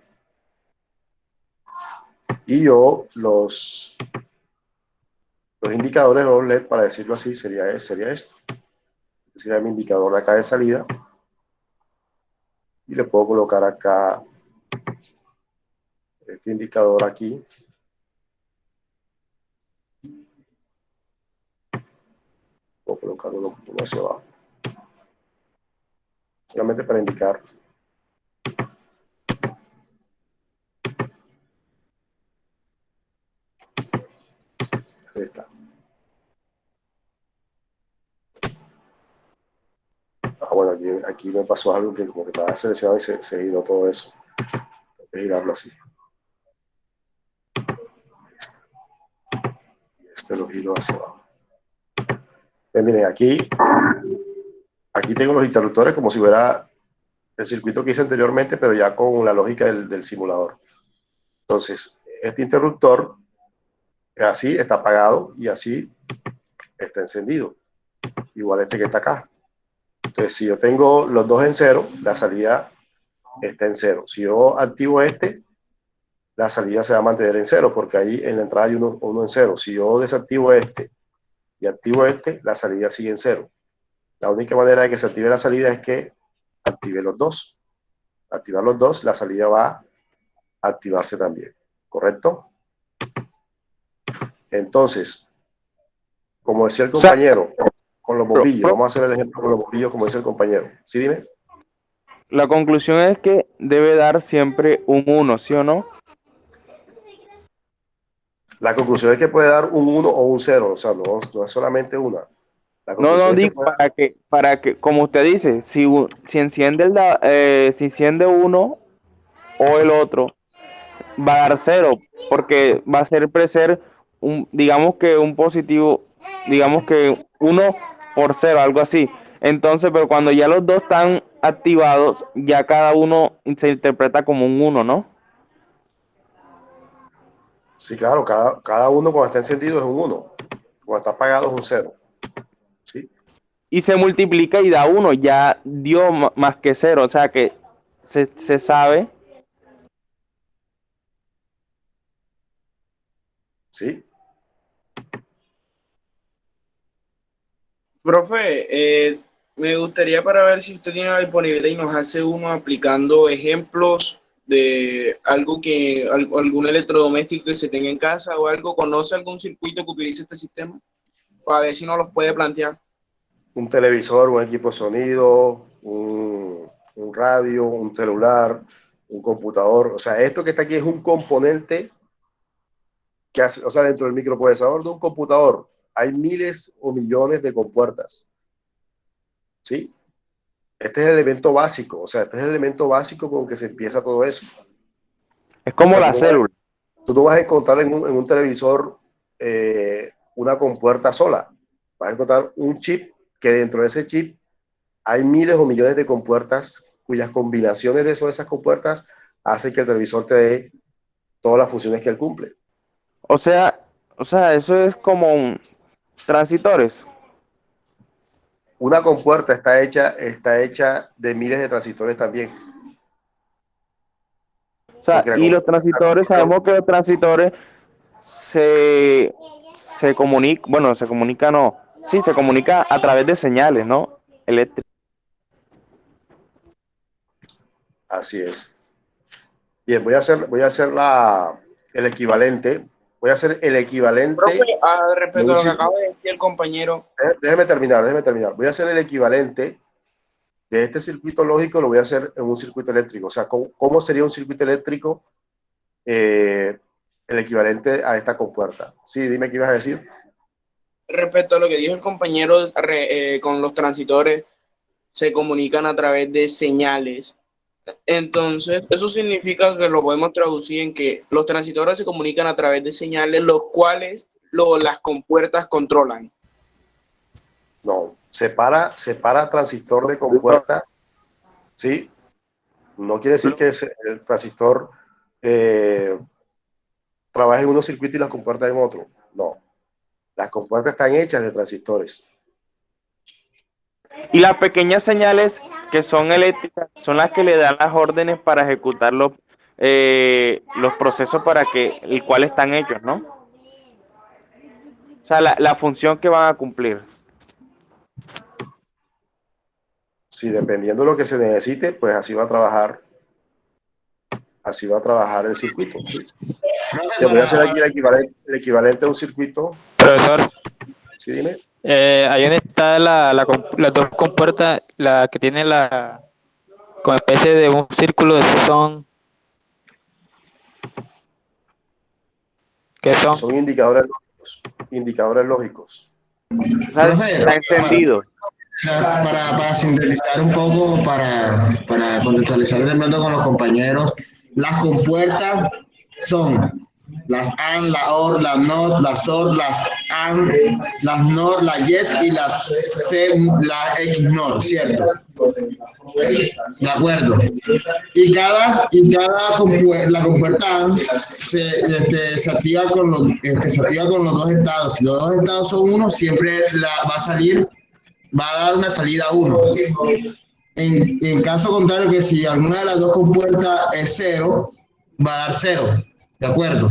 S1: Y yo los indicadores, los LED, para decirlo así, sería esto. Este sería mi indicador de acá de salida. Y le puedo colocar acá este indicador aquí. Puedo colocarlo hacia abajo. Solamente para indicar. Ahí está. Bueno, aquí me pasó algo que como que estaba seleccionado y se giró todo eso. Tengo que girarlo así. Este lo giro hacia abajo. Entonces, miren, aquí tengo los interruptores como si fuera el circuito que hice anteriormente, pero ya con la lógica del simulador. Entonces, este interruptor así está apagado y así está encendido. Igual este que está acá. Entonces, si yo tengo los dos en 0, la salida está en 0. Si yo activo este, la salida se va a mantener en 0, porque ahí en la entrada hay uno en 0. Si yo desactivo este y activo este, la salida sigue en 0. La única manera de que se active la salida es que active los dos. Activar los dos, la salida va a activarse también. ¿Correcto? Entonces, como decía el compañero, con los bombillos, vamos a hacer el ejemplo con los bombillos, como dice el compañero. ¿Sí, dime?
S11: La conclusión es que debe dar siempre un 1, ¿sí o no?
S1: La conclusión es que puede dar un 1 o un 0, o sea, no es solamente una. La
S11: No,
S1: conclusión es que
S11: digo, para que, como usted dice, si enciende si enciende uno o el otro, va a dar 0, porque va a ser digamos que un positivo, digamos que 1 por 0, algo así. Entonces, pero cuando ya los dos están activados, ya cada uno se interpreta como un 1, ¿no?
S1: Sí, claro, cada uno cuando está encendido es un 1, cuando está apagado es un 0. ¿Sí?
S11: Y se multiplica y da 1, ya dio más que 0, o sea que se sabe.
S1: ¿Sí?
S10: Profe, me gustaría para ver si usted tiene la disponibilidad y nos hace uno aplicando ejemplos de algún electrodoméstico que se tenga en casa o algo. ¿Conoce algún circuito que utilice este sistema? Para ver si nos los puede plantear.
S1: Un televisor, un equipo de sonido, un radio, un celular, un computador. O sea, esto que está aquí es un componente que hace, o sea, dentro del microprocesador de un computador hay miles o millones de compuertas. ¿Sí? Este es el elemento básico, o sea, este es el elemento básico con que se empieza todo eso.
S11: Es como
S1: O sea,
S11: la célula.
S1: Tú no vas a encontrar en un televisor una compuerta sola. Vas a encontrar un chip que dentro de ese chip hay miles o millones de compuertas cuyas combinaciones de esas compuertas hacen que el televisor te dé todas las funciones que él cumple.
S11: O sea, eso es como transitores.
S1: Una compuerta está hecha de miles de transistores también.
S11: O sea, y los transitores, sabemos que los transitores se comunican, bueno, se comunica a través de señales, ¿no? Eléctricas.
S1: Así es. Bien, voy a hacer el equivalente. Voy a hacer el equivalente.
S10: Profe, respecto a lo que acaba de decir el compañero.
S1: Déjeme terminar. Voy a hacer el equivalente de este circuito lógico, lo voy a hacer en un circuito eléctrico. O sea, ¿cómo sería un circuito eléctrico el equivalente a esta compuerta? Sí, dime qué ibas a decir.
S10: Respecto a lo que dijo el compañero, con los transitores se comunican a través de señales. Entonces, eso significa que lo podemos traducir en que los transitores se comunican a través de señales, los cuales las compuertas controlan.
S1: No, separa transistor de compuerta, ¿sí? No quiere decir que el transistor trabaje en unos circuitos y las compuertas en otro. No, las compuertas están hechas de transistores.
S11: Y las pequeñas señales que son eléctricas son las que le dan las órdenes para ejecutar los procesos para el cual están hechos, ¿no? O sea, la función que van a cumplir.
S1: Sí, dependiendo de lo que se necesite, pues así va a trabajar el circuito. ¿Sí? Te voy a hacer aquí el equivalente a un circuito.
S6: Profesor.
S1: Sí, dime.
S6: Ahí donde está las dos compuertas, la que tiene con especie de un círculo, esos son. ¿Qué son?
S1: Son indicadores lógicos.
S11: Está encendido.
S2: Para sintetizar un poco, para contextualizar de pronto con los compañeros, las compuertas son las AND, la OR, las NOT, las OR, las AND, las NOR, las YES y las C, la XNOR, ¿cierto? De acuerdo. Y cada la compuerta AND se activa con los dos estados. Si los dos estados son uno, siempre va a dar una salida 1. En caso contrario, que si alguna de las dos compuertas es 0, va a dar 0. ¿De acuerdo?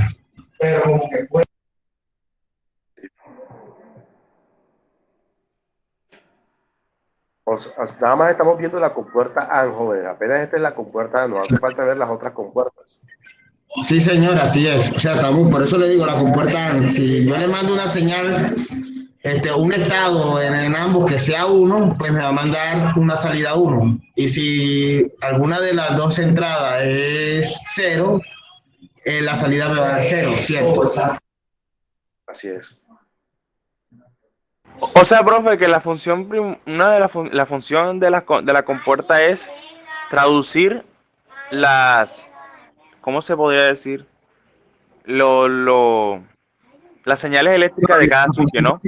S1: Nada más estamos viendo la compuerta AND, joven. Apenas esta es la compuerta AND, no hace falta ver las otras compuertas.
S2: Sí, señor, así es. O sea, por eso le digo la compuerta AND. Si yo le mando una señal, un estado en ambos que sea 1, pues me va a mandar una salida 1. Y si alguna de las dos entradas es 0, la salida me va a dar 0, ¿cierto?
S1: Así es.
S11: O sea, profe, que la función, una de la función de la compuerta es traducir ¿cómo se podría decir? Las señales eléctricas de cada switch, ¿no?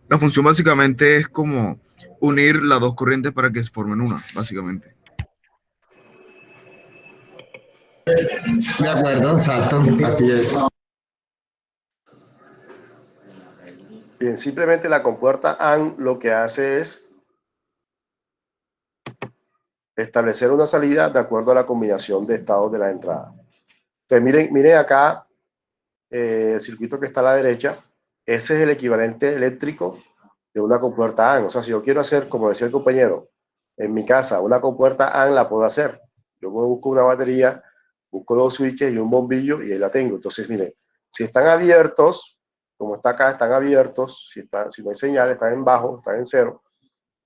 S5: La función básicamente es como unir las dos corrientes para que se formen una, básicamente.
S2: De acuerdo, exacto, así es.
S1: Bien, simplemente la compuerta AND lo que hace es establecer una salida de acuerdo a la combinación de estados de la entrada. Entonces, miren acá el circuito que está a la derecha. Ese es el equivalente eléctrico de una compuerta AND. O sea, si yo quiero hacer, como decía el compañero, en mi casa, una compuerta AND la puedo hacer. Yo busco una batería, busco 2 switches y un bombillo y ahí la tengo. Entonces, miren, si están abiertos, como está acá, están abiertos, si no hay señal, están en bajo, están en cero,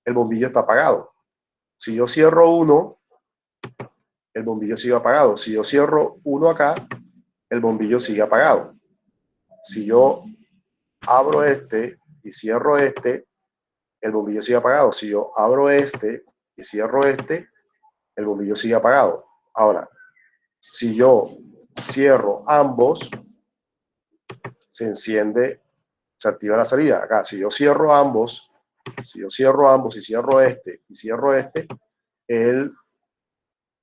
S1: el bombillo está apagado. Si yo cierro uno, el bombillo sigue apagado. Si yo cierro uno acá, el bombillo sigue apagado. Si yo abro este y cierro este, el bombillo sigue apagado. Si yo abro este y cierro este, el bombillo sigue apagado. Ahora, si yo cierro ambos, se enciende, se activa la salida. Acá, si yo cierro ambos y cierro este y cierro este,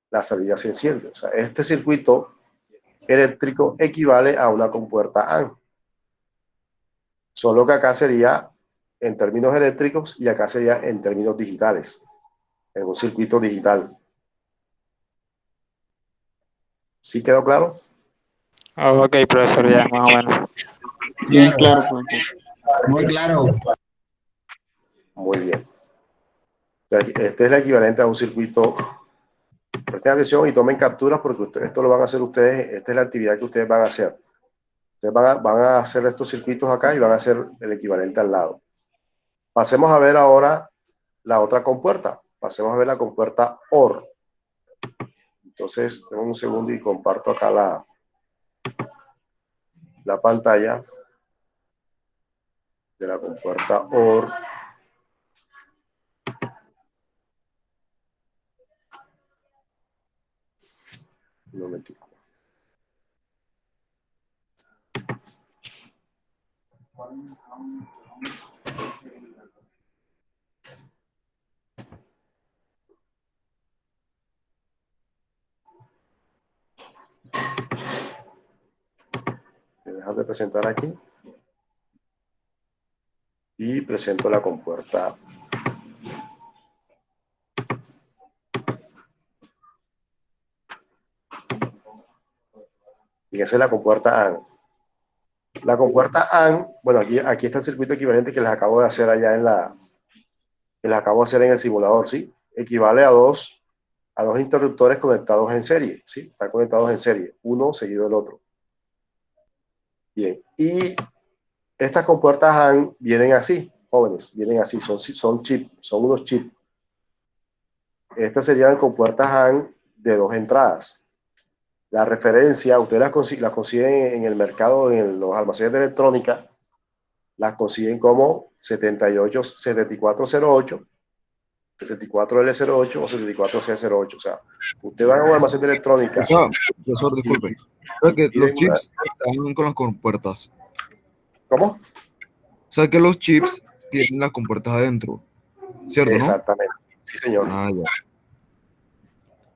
S1: la salida se enciende. O sea, este circuito eléctrico equivale a una compuerta AND. Solo que acá sería en términos eléctricos y acá sería en términos digitales, en un circuito digital. ¿Sí quedó claro?
S6: Ok, profesor, ya, más o menos.
S8: Bien claro, profesor.
S2: Muy claro.
S1: Muy bien. Este es el equivalente a un circuito. Presten atención y tomen capturas porque esto lo van a hacer ustedes. Esta es la actividad que ustedes van a hacer. Ustedes van a hacer estos circuitos acá y van a hacer el equivalente al lado. Pasemos a ver ahora la otra compuerta. Pasemos a ver la compuerta OR. Entonces, tengo un segundo y comparto acá la pantalla de la compuerta OR. Un momentico. Voy a dejar de presentar aquí. Y presento la compuerta. Y esa es la compuerta AND. La compuerta AND, bueno, aquí está el circuito equivalente que les acabo de hacer allá en el simulador, ¿sí? Equivale a dos interruptores conectados en serie, ¿sí? Están conectados en serie, uno seguido del otro. Bien, y estas compuertas AND vienen así, jóvenes, vienen así, son chips, son unos chips. Estas serían compuertas AND de 2 entradas. La referencia, ustedes las consiguen en el mercado, en los almacenes de electrónica, las consiguen como 7408, 74L08 o 74C08. O sea, usted va a un almacén de electrónica.
S5: O sea, profesor, disculpe. O sea, que los chips están con las compuertas.
S1: ¿Cómo?
S5: O sea, que los chips tienen las compuertas adentro, ¿cierto?
S1: Exactamente. Sí, señor.
S5: Ah, ya.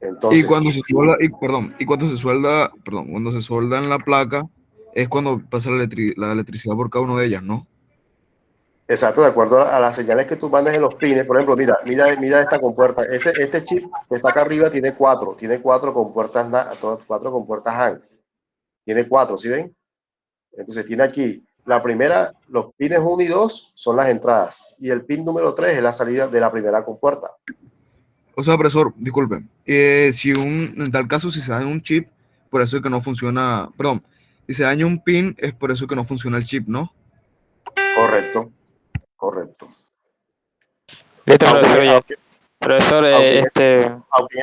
S1: Entonces,
S5: y cuando se suelda en la placa, es cuando pasa la electricidad por cada una de ellas, ¿no?
S1: Exacto, de acuerdo a las señales que tú mandas en los pines. Por ejemplo, mira esta compuerta. Este chip que está acá arriba tiene cuatro compuertas, cuatro compuertas AND. Tiene 4, ¿sí ven? Entonces tiene aquí, la primera, los pines 1 y 2 son las entradas. Y el pin número 3 es la salida de la primera compuerta.
S5: O sea, profesor, disculpe. En tal caso, si se daña un chip, por eso es que no funciona, perdón, si se daña un pin, es por eso que no funciona el chip, ¿no?
S1: Correcto.
S6: Listo, profesor. Profesor,
S1: aunque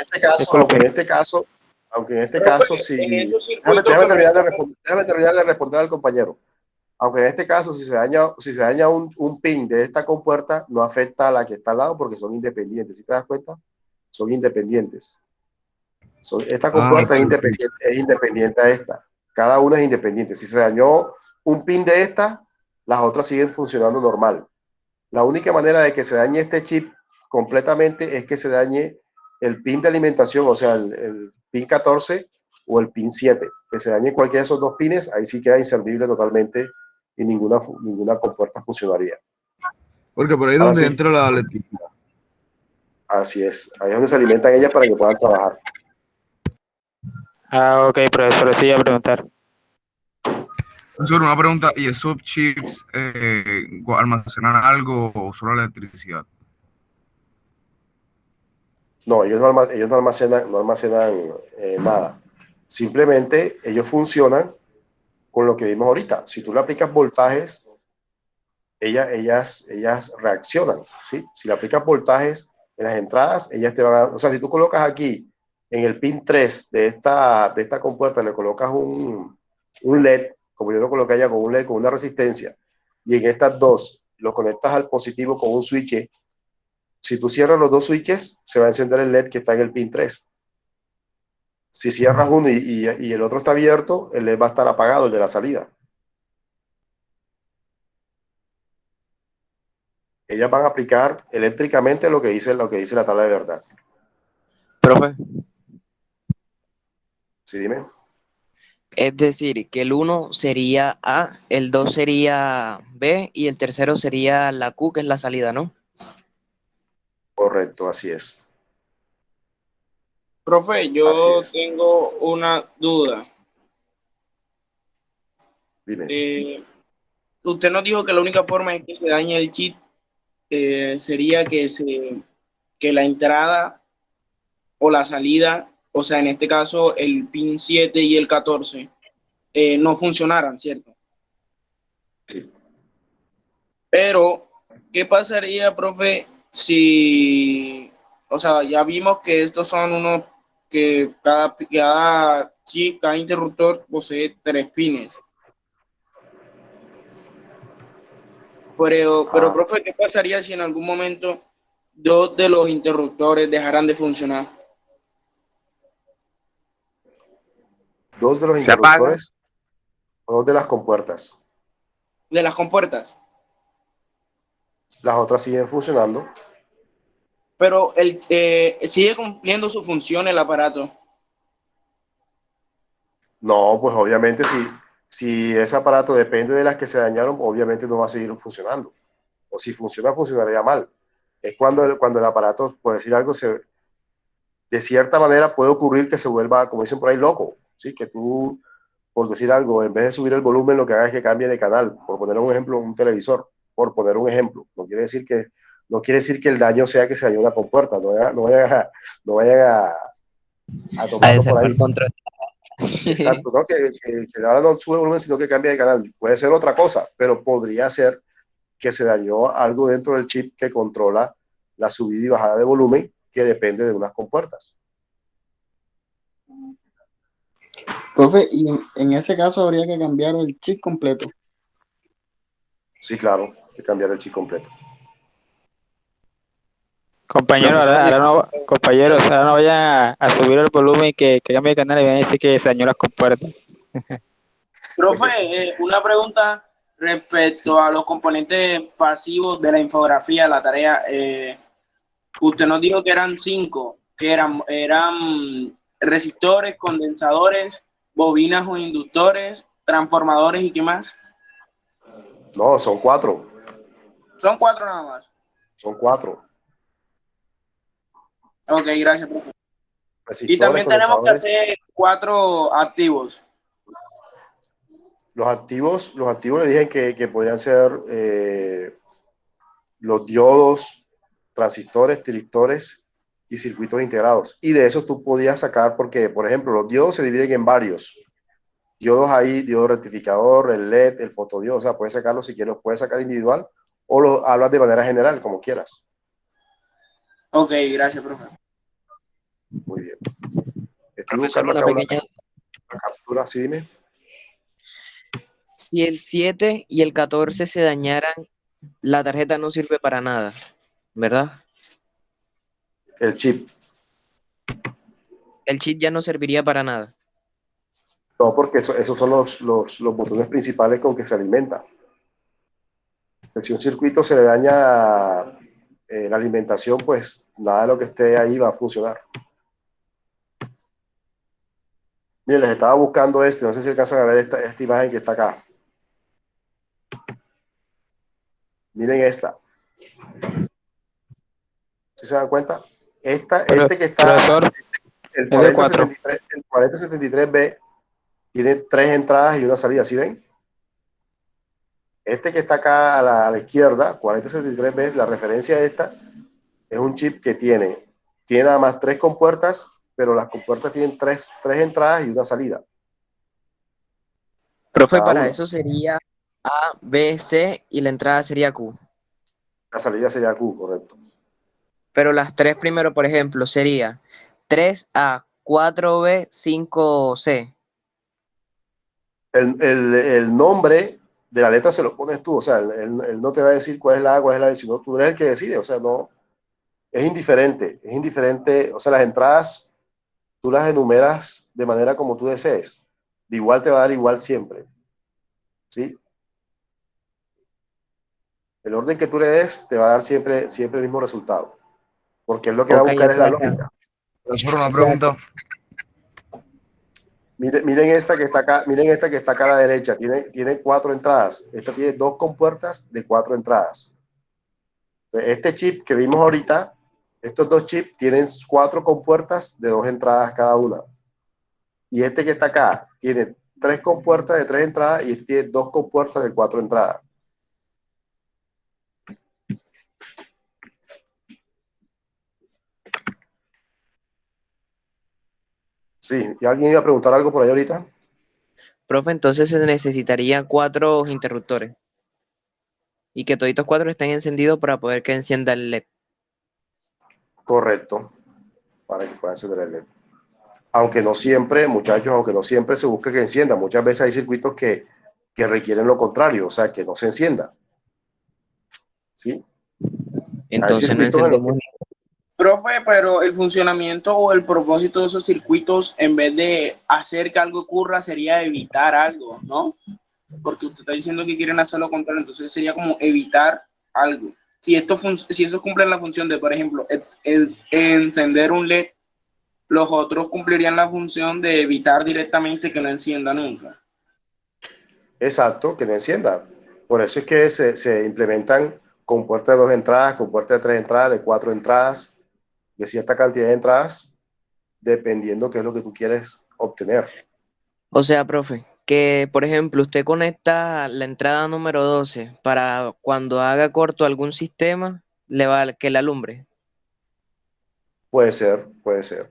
S1: en este caso, sí. Déjame terminar de responder al compañero. Aunque en este caso, si se daña un pin de esta compuerta, no afecta a la que está al lado porque son independientes. ¿Sí te das cuenta? Son independientes. Esta compuerta es independiente a esta. Cada una es independiente. Si se dañó un pin de esta, las otras siguen funcionando normal. La única manera de que se dañe este chip completamente es que se dañe el pin de alimentación, o sea, el pin 14 o el pin 7. Que se dañe cualquiera de esos dos pines, ahí sí queda inservible totalmente y ninguna compuerta funcionaría.
S5: Porque por ahí es donde entra la electricidad.
S1: Así es, ahí es donde se alimentan ellas para que puedan trabajar.
S6: Ah, ok, profesor, sí, a preguntar.
S5: Profesor, una pregunta, ¿y esos chips almacenan algo o solo la electricidad?
S1: No, ellos no almacenan nada. Simplemente ellos funcionan con lo que vimos ahorita. Si tú le aplicas voltajes, ellas reaccionan, ¿sí? Si le aplicas voltajes en las entradas, ellas te van a... O sea, si tú colocas aquí en el pin 3 de esta compuerta, le colocas un LED, como yo lo coloqué allá con un LED con una resistencia, y en estas dos lo conectas al positivo con un switch. Si tú cierras los dos switches, se va a encender el LED que está en el pin 3. Si cierras uno y el otro está abierto, el LED va a estar apagado, el de la salida. Ellas van a aplicar eléctricamente lo que dice la tabla de verdad.
S7: Profe,
S1: ¿Sí, dime?
S7: es decir, que el 1 sería A, el 2 sería B y el tercero sería la Q, que es la salida, ¿no?
S1: Correcto, así es.
S10: Profe, yo tengo una duda.
S1: Dime.
S10: Usted nos dijo que la única forma en que se dañe el chip sería que la entrada o la salida, o sea, en este caso el pin 7 y el 14, no funcionaran, ¿cierto?
S1: Sí.
S10: Pero, ¿qué pasaría, profe, si, o sea, ya vimos que estos son unos, que cada chip, cada interruptor posee 3 pines? Pero, profe, ¿qué pasaría si en algún momento 2 de los interruptores dejaran de funcionar?
S1: 2 de los
S11: ¿Se apaga?
S1: interruptores o 2 de las compuertas.
S10: ¿De las compuertas?
S1: Las otras siguen funcionando.
S10: Pero sigue cumpliendo su función el aparato.
S1: No, pues obviamente si ese aparato depende de las que se dañaron, obviamente no va a seguir funcionando. O si funciona, funcionaría mal. Es cuando el aparato, por decir algo, de cierta manera puede ocurrir que se vuelva, como dicen por ahí, loco. ¿Sí? Que tú, por decir algo, en vez de subir el volumen, lo que haga es que cambie de canal. Por poner un ejemplo, un televisor. Por poner un ejemplo. No quiere decir que el daño sea que se dañó una compuerta. No vayan a tomarlo por ahí. Exacto, ¿no? Que ahora no sube volumen, sino que cambia de canal. Puede ser otra cosa, pero podría ser que se dañó algo dentro del chip que controla la subida y bajada de volumen, que depende de unas compuertas.
S8: Profe, y en ese caso habría que cambiar el chip completo.
S1: Sí, claro, hay que cambiar el chip completo.
S6: Compañeros, ahora no vayan a subir el volumen y que cambie de canal y vayan a decir que se dañó las compuertas.
S10: Profe, una pregunta respecto a los componentes pasivos de la infografía, la tarea. Usted nos dijo que eran 5, que eran resistores, condensadores, bobinas o inductores, transformadores y qué más.
S1: No, son 4.
S10: Son 4 nada más.
S1: Son 4.
S10: Ok, gracias, profe.
S1: Resistores,
S10: Y también tenemos que
S1: condensadores.
S10: hacer 4 activos.
S1: Los activos le dije que podrían ser los diodos, transistores, tiristores y circuitos integrados. Y de esos tú podías sacar, porque, por ejemplo, los diodos se dividen en varios. Diodos ahí, diodo rectificador, el LED, el fotodiodo, o sea, puedes sacarlo si quieres, puedes sacar individual o lo hablas de manera general, como quieras.
S10: Ok, gracias, profe.
S1: Muy bien. Estoy
S7: Profesor,
S1: buscando acá
S7: una pequeña...
S1: una captura, sí, dime.
S7: Si el 7 y el 14 se dañaran, la tarjeta no sirve para nada, ¿verdad?
S1: El chip.
S7: El chip ya no serviría para nada.
S1: No, porque esos son los botones principales con que se alimenta. Si un circuito se le daña la alimentación, pues nada de lo que esté ahí va a funcionar. Miren, les estaba buscando no sé si alcanzan a ver esta imagen que está acá. Miren esta. ¿Sí se dan cuenta? Este que está,
S6: Profesor,
S1: el
S6: es de 4.
S1: 4073, el 4073B, tiene 3 entradas y una salida, ¿sí ven? Este que está acá a la izquierda, 4073B, la referencia de esta, es un chip que tiene nada más 3 compuertas, pero las compuertas tienen 3 entradas y una salida.
S7: Profe,
S1: Cada
S7: para
S1: una.
S7: eso sería A, B, C y la entrada sería Q.
S1: La salida sería Q, correcto.
S7: Pero las tres primero, por ejemplo, sería 3A, 4B, 5C.
S1: El nombre de la letra se lo pones tú, o sea, él no te va a decir cuál es la A, cuál es la B, sino tú eres el que decide, o sea, no, es indiferente, o sea, las entradas tú las enumeras de manera como tú desees, de igual te va a dar igual siempre, ¿sí? El orden que tú le des te va a dar siempre el mismo resultado, porque él lo que va a
S7: Ok,
S1: buscar es la
S7: exacto.
S1: lógica.
S5: Profesor, una
S7: Exacto.
S5: pregunta.
S1: Miren esta que está acá a la derecha, tiene 4 entradas, esta tiene 2 compuertas de 4 entradas. Este chip que vimos ahorita, estos 2 chips tienen 4 compuertas de 2 entradas cada una. Y este que está acá tiene 3 compuertas de 3 entradas y este tiene 2 compuertas de 4 entradas. Sí, ¿y alguien iba a preguntar algo por ahí ahorita?
S7: Profe, entonces se necesitarían 4 interruptores y que todos 4 estén encendidos para poder que encienda el LED.
S1: Correcto, para que pueda encender el LED. Aunque no siempre, muchachos, aunque no siempre se busque que encienda. Muchas veces hay circuitos que requieren lo contrario, o sea, que no se encienda. ¿Sí? Hay
S7: Entonces no
S1: circuitos en los que
S7: encendemos.
S10: Profe, pero el funcionamiento o el propósito de esos circuitos, en vez de hacer que algo ocurra, sería evitar algo, ¿no? Porque usted está diciendo que quieren hacer lo contrario, entonces sería como evitar algo. Si esto cumple la función de, por ejemplo, encender un LED, los otros cumplirían la función de evitar directamente que no encienda nunca.
S1: Exacto, que no encienda. Por eso es que se implementan con puerta de 2 entradas, con puerta de 3 entradas, de 4 entradas, de cierta cantidad de entradas, dependiendo qué es lo que tú quieres obtener.
S7: O sea, profe, que por ejemplo usted conecta la entrada número 12 para cuando haga corto algún sistema, le va que la alumbre.
S1: Puede ser, puede ser.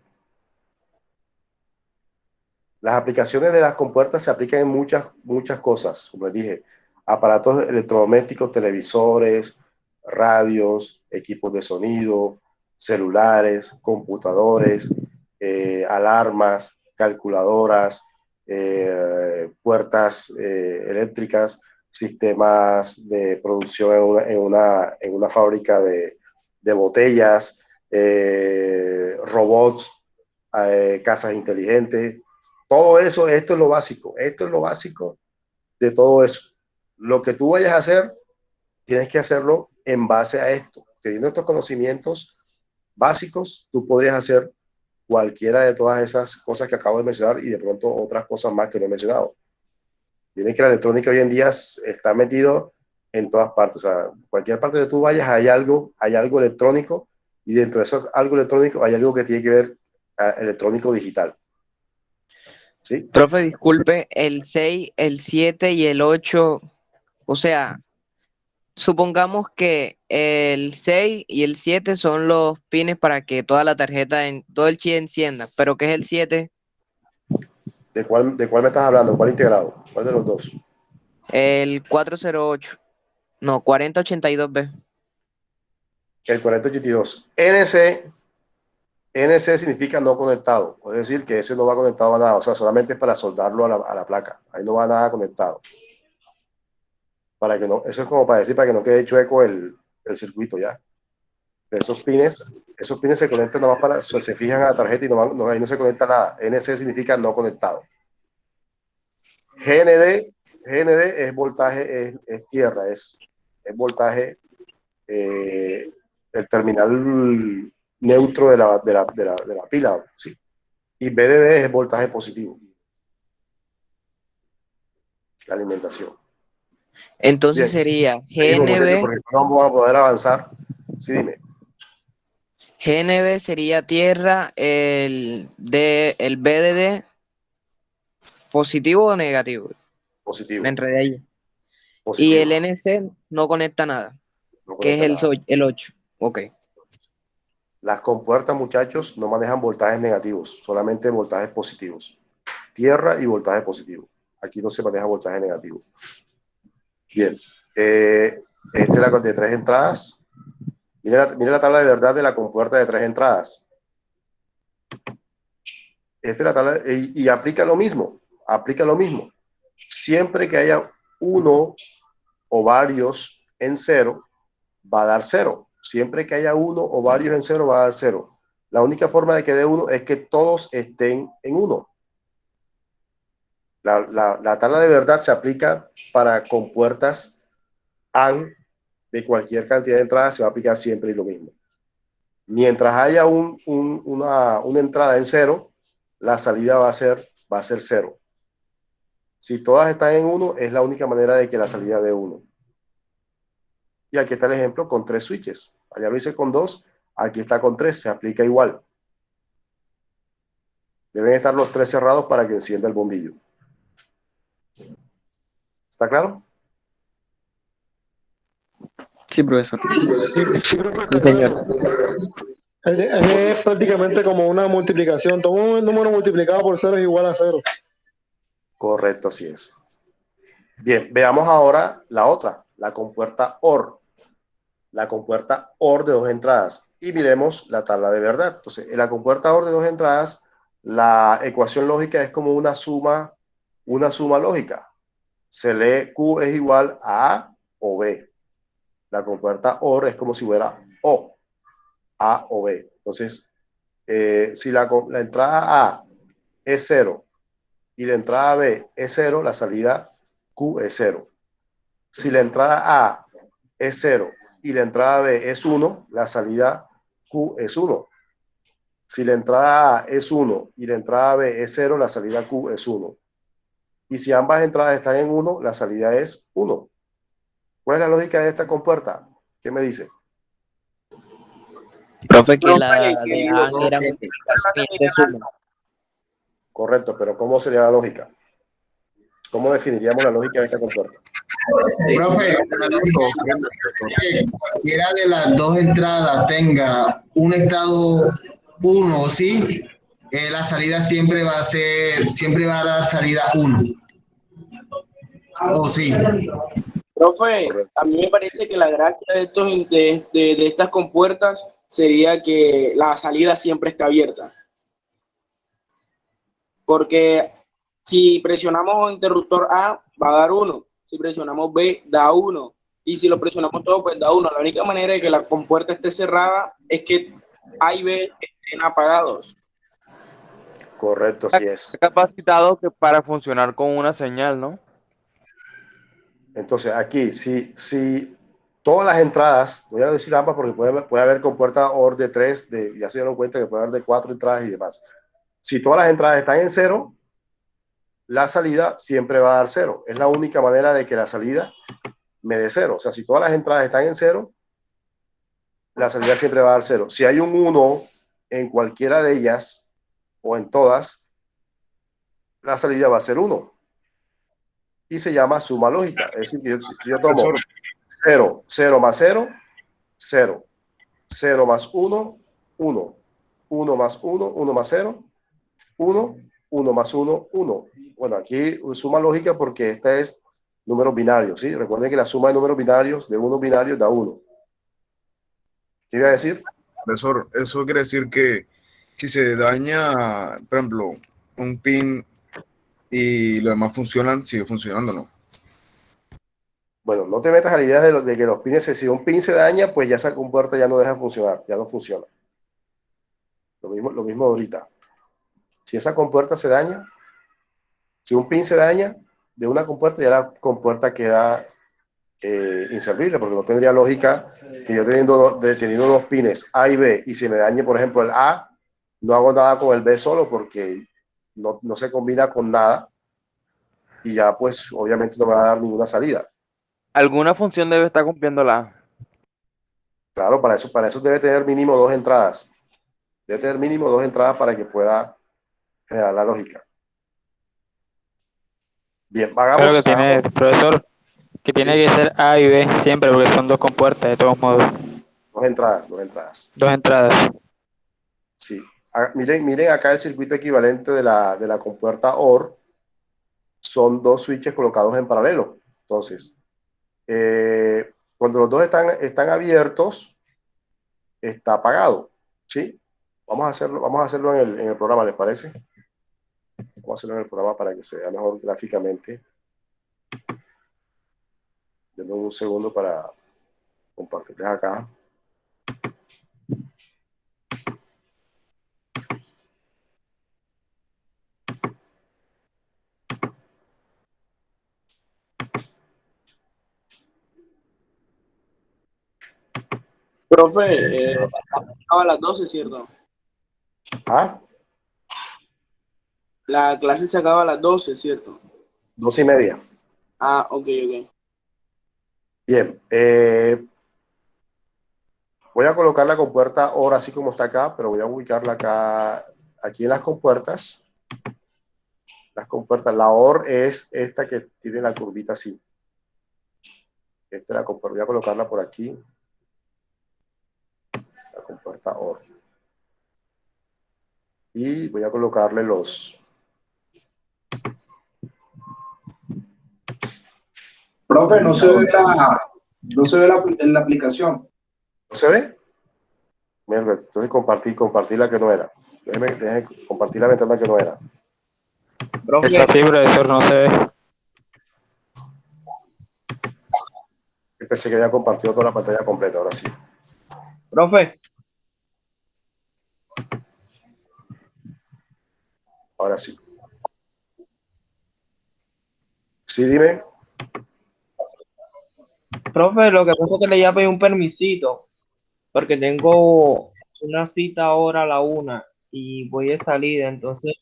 S1: Las aplicaciones de las compuertas se aplican en muchas cosas, como les dije, aparatos electrodomésticos, televisores, radios, equipos de sonido, celulares, computadores, alarmas, calculadoras, puertas eléctricas, sistemas de producción en una fábrica de botellas, robots, casas inteligentes. Todo eso, esto es lo básico de todo eso. Lo que tú vayas a hacer, tienes que hacerlo en base a esto. Teniendo estos conocimientos básicos, tú podrías hacer cualquiera de todas esas cosas que acabo de mencionar y de pronto otras cosas más que no he mencionado. Miren que la electrónica hoy en día está metido en todas partes. O sea, cualquier parte que tú vayas hay algo electrónico y dentro de eso algo electrónico hay algo que tiene que ver electrónico digital. ¿Sí?
S7: Profe, disculpe, el 6, el 7 y el 8, o sea, supongamos que el 6 y el 7 son los pines para que toda la tarjeta, todo el chip encienda, pero ¿qué es el 7?
S1: ¿De cuál me estás hablando? ¿Cuál integrado? ¿Cuál de los dos?
S7: El 408, no, 4082B.
S1: El 4082. NC significa no conectado. Es decir, que ese no va conectado a nada. O sea, solamente es para soldarlo a la placa. Ahí no va nada conectado. para que no, eso es como para decir, para que no quede chueco el circuito ya. Esos pines se conectan nomás para, se fijan a la tarjeta y no, ahí no se conecta nada. NC significa no conectado. GND es voltaje, es tierra, es voltaje, el terminal neutro de la pila, ¿sí? Y BDD es voltaje positivo, la alimentación.
S7: Entonces
S1: Bien.
S7: sería
S1: Porque
S7: GNB,
S1: no vamos a poder avanzar. Sí, dime.
S7: GNB sería tierra, el BDD positivo o negativo.
S1: Positivo.
S7: Me enredé ahí.
S1: Positivo.
S7: Y el NC no conecta nada,
S1: No
S7: que es
S1: conecta nada.
S7: el 8. Ok.
S1: Las compuertas, muchachos, no manejan voltajes negativos, solamente voltajes positivos. Tierra y voltaje positivo. Aquí no se maneja voltaje negativo. Bien. Esta es la de 3 entradas. Mira la tabla de verdad de la compuerta de 3 entradas. Esta es la tabla y aplica lo mismo. Aplica lo mismo. Siempre que haya uno o varios en cero, va a dar cero. Siempre que haya uno o varios en cero, va a dar cero. La única forma de que dé uno es que todos estén en uno. La tabla de verdad se aplica para compuertas AND de cualquier cantidad de entradas, se va a aplicar siempre lo mismo. Mientras haya una entrada en cero, la salida va a ser cero. Si todas están en 1, es la única manera de que la salida dé 1. Y aquí está el ejemplo con 3 switches. Allá lo hice con 2, aquí está con 3, se aplica igual. Deben estar los 3 cerrados para que encienda el bombillo. ¿Está claro?
S8: Sí, profesor.
S12: Sí, profesor,
S7: Sí, señor.
S12: es prácticamente como una multiplicación. Todo un número multiplicado por 0 es igual a 0.
S1: Correcto, así es. Bien, veamos ahora la otra, la compuerta OR. La compuerta OR de 2 entradas. Y miremos la tabla de verdad. Entonces, en la compuerta OR de 2 entradas, la ecuación lógica es como una suma lógica. Se lee Q es igual a A o B. La compuerta OR es como si fuera O, A o B. Entonces, si la entrada A es 0 y la entrada B es 0, la salida Q es 0. Si la entrada A es 0 y la entrada B es 1, la salida Q es 1. Si la entrada A es 1 y la entrada B es 0, la salida Q es 1. Y si ambas entradas están en 1, la salida es 1. ¿Cuál es la lógica de esta compuerta? ¿Qué me dice?
S7: Profe, que la de AND era multiplicación y este suma.
S1: Correcto, pero ¿cómo sería la lógica? ¿Cómo definiríamos la lógica de esta compuerta?
S2: Profe, la lógica es que cualquiera de las dos entradas tenga un estado 1, ¿sí? La salida siempre va a dar salida 1. ¿O sí?
S10: Profe, a mí me parece que la gracia de estas compuertas sería que la salida siempre está abierta. Porque si presionamos interruptor A, va a dar 1. Si presionamos B, da 1. Y si lo presionamos todo, pues da 1. La única manera de que la compuerta esté cerrada es que A y B estén apagados.
S1: Correcto, así es.
S11: Capacitado que para funcionar con una señal, ¿no?
S1: Entonces, aquí, si todas las entradas, voy a decir ambas porque puede haber compuerta OR de 3, ya se dieron cuenta que puede haber de 4 entradas y demás. Si todas las entradas están en 0, la salida siempre va a dar 0. Es la única manera de que la salida me dé 0. O sea, si todas las entradas están en 0, la salida siempre va a dar 0. Si hay un 1 en cualquiera de ellas o en todas, la salida va a ser 1. Y se llama suma lógica. Es decir, que si yo tomo 0, 0 más 0, 0. 0 más 1, 1. 1 más 1, 1 más 0, 1. 1 más 1, 1. Bueno, aquí suma lógica porque esta es números binarios, ¿sí? Recuerden que la suma de números binarios, de unos binarios, da 1. ¿Qué iba a decir?
S5: Profesor, eso quiere decir que si se daña, por ejemplo, un pin y los demás funcionan, sigue funcionando, ¿no?
S1: Bueno, no te metas a la idea de que los pines, si un pin se daña, pues ya esa compuerta ya no deja de funcionar, ya no funciona. Lo mismo ahorita. Si esa compuerta se daña, si un pin se daña de una compuerta, ya la compuerta queda inservible, porque no tendría lógica que yo teniendo dos pines A y B, y si me dañe, por ejemplo, el A, no hago nada con el B solo, porque no se combina con nada, y ya pues obviamente no me va a dar ninguna salida.
S11: Alguna función debe estar cumpliendo la A.
S1: Claro, para eso debe tener mínimo dos entradas. Debe tener mínimo dos entradas para que pueda generar la lógica. Bien,
S6: Pero que
S1: hagamos
S6: tiene, profesor, que tiene
S1: ¿sí?
S6: que ser A y B siempre, porque son dos compuertas, de todos modos.
S1: Dos entradas, dos entradas.
S6: Dos entradas.
S1: Sí. Miren acá el circuito equivalente de la compuerta OR. Son dos switches colocados en paralelo. Entonces, cuando los dos están abiertos, está apagado. ¿Sí? Vamos a hacerlo en el programa, ¿les parece? Vamos a hacerlo en el programa para que se vea mejor gráficamente. Denme un segundo para compartirles acá.
S10: Profe, acaba a las 12, ¿cierto?
S1: ¿Ah?
S10: La clase se acaba a las 12, ¿cierto?
S1: 2:30.
S10: Ah, ok, ok.
S1: Bien. Voy a colocar la compuerta OR así como está acá, pero voy a ubicarla acá, aquí en las compuertas. Las compuertas, la OR es esta que tiene la curvita así. Esta es la compuerta, voy a colocarla por aquí. La compuerta OR. Y voy a colocarle los...
S13: Profe, no se ve en la aplicación.
S1: ¿No se ve? Mira, entonces compartí la que no era. Déjeme compartir la ventana que no era.
S6: Eso sí, profesor, no se ve.
S1: Pensé que había compartido toda la pantalla completa, ahora sí.
S10: Profe.
S1: Ahora sí. Sí, dime.
S14: Profe, lo que pasa es que le iba a pedir un permisito, porque tengo una cita ahora a la 1 y voy de salida, entonces,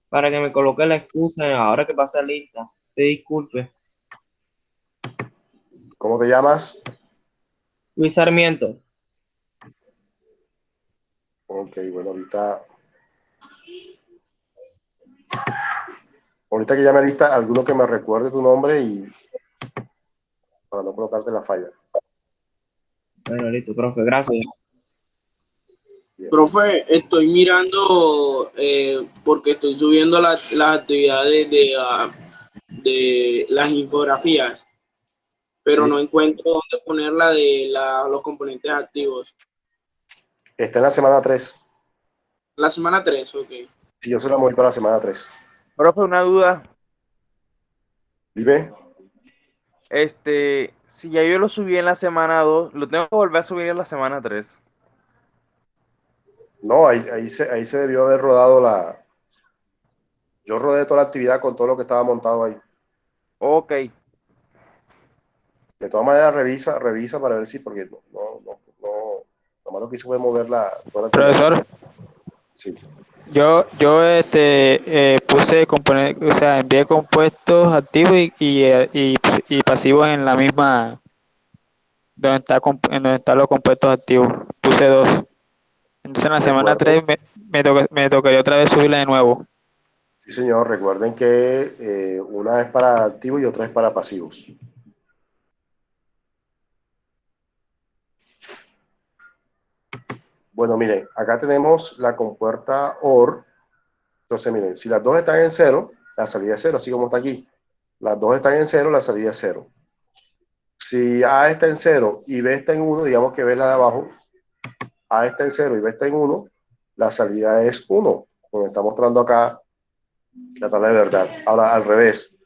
S14: para que me coloque la excusa ahora que pase lista. Te disculpe.
S1: ¿Cómo te llamas?
S14: Luis Sarmiento.
S1: Ok, bueno, ahorita que ya me lista, alguno que me recuerde tu nombre y para no colocarte la falla.
S14: Bueno, listo, profe, gracias.
S1: Bien.
S10: Profe, estoy mirando porque estoy subiendo las actividades de las infografías, pero
S1: Sí.
S10: no encuentro dónde poner la de los componentes activos.
S1: Está en la semana 3.
S10: La semana 3, ok.
S1: Sí, yo se la moví para la semana 3.
S11: Profe, una duda.
S1: Dime.
S11: Si ya yo lo subí en la semana 2, lo tengo que volver a subir en la semana 3.
S1: No, ahí se debió haber rodado la... Yo rodé toda la actividad con todo lo que estaba montado ahí.
S11: Ok.
S1: De todas maneras, revisa para ver si, porque nomás lo que hice fue mover toda la actividad.
S6: Profesor,
S1: Sí.
S6: yo puse o sea, envié compuestos activos y pasivos en la misma, donde están los compuestos activos. Puse dos. Entonces en la semana
S1: Recuerden,
S6: 3 me tocaría otra vez subirla de nuevo.
S1: sí señor, recuerden que una es para activos y otra es para pasivos. Bueno, miren, acá tenemos la compuerta OR. Entonces, miren, si las dos están en 0, la salida es 0, así como está aquí. Las dos están en 0, la salida es 0. Si A está en 0 y B está en 1, digamos que B es la de abajo, A está en 0 y B está en 1, la salida es 1, como está mostrando acá la tabla de verdad. Ahora, al revés,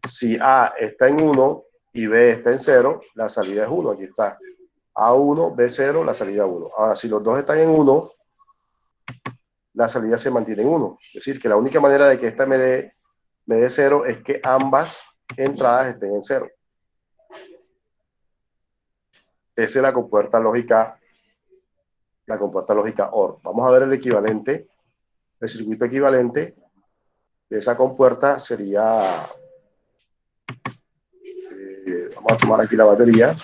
S1: si A está en 1 y B está en 0, la salida es 1. Aquí está. A1, B0, la salida 1. Ahora, si los dos están en 1, la salida se mantiene en 1. Es decir, que la única manera de que esta me dé 0 es que ambas entradas estén en 0. Esa es la compuerta lógica OR. Vamos a ver el equivalente, el circuito equivalente de esa compuerta sería, vamos a tomar aquí la batería,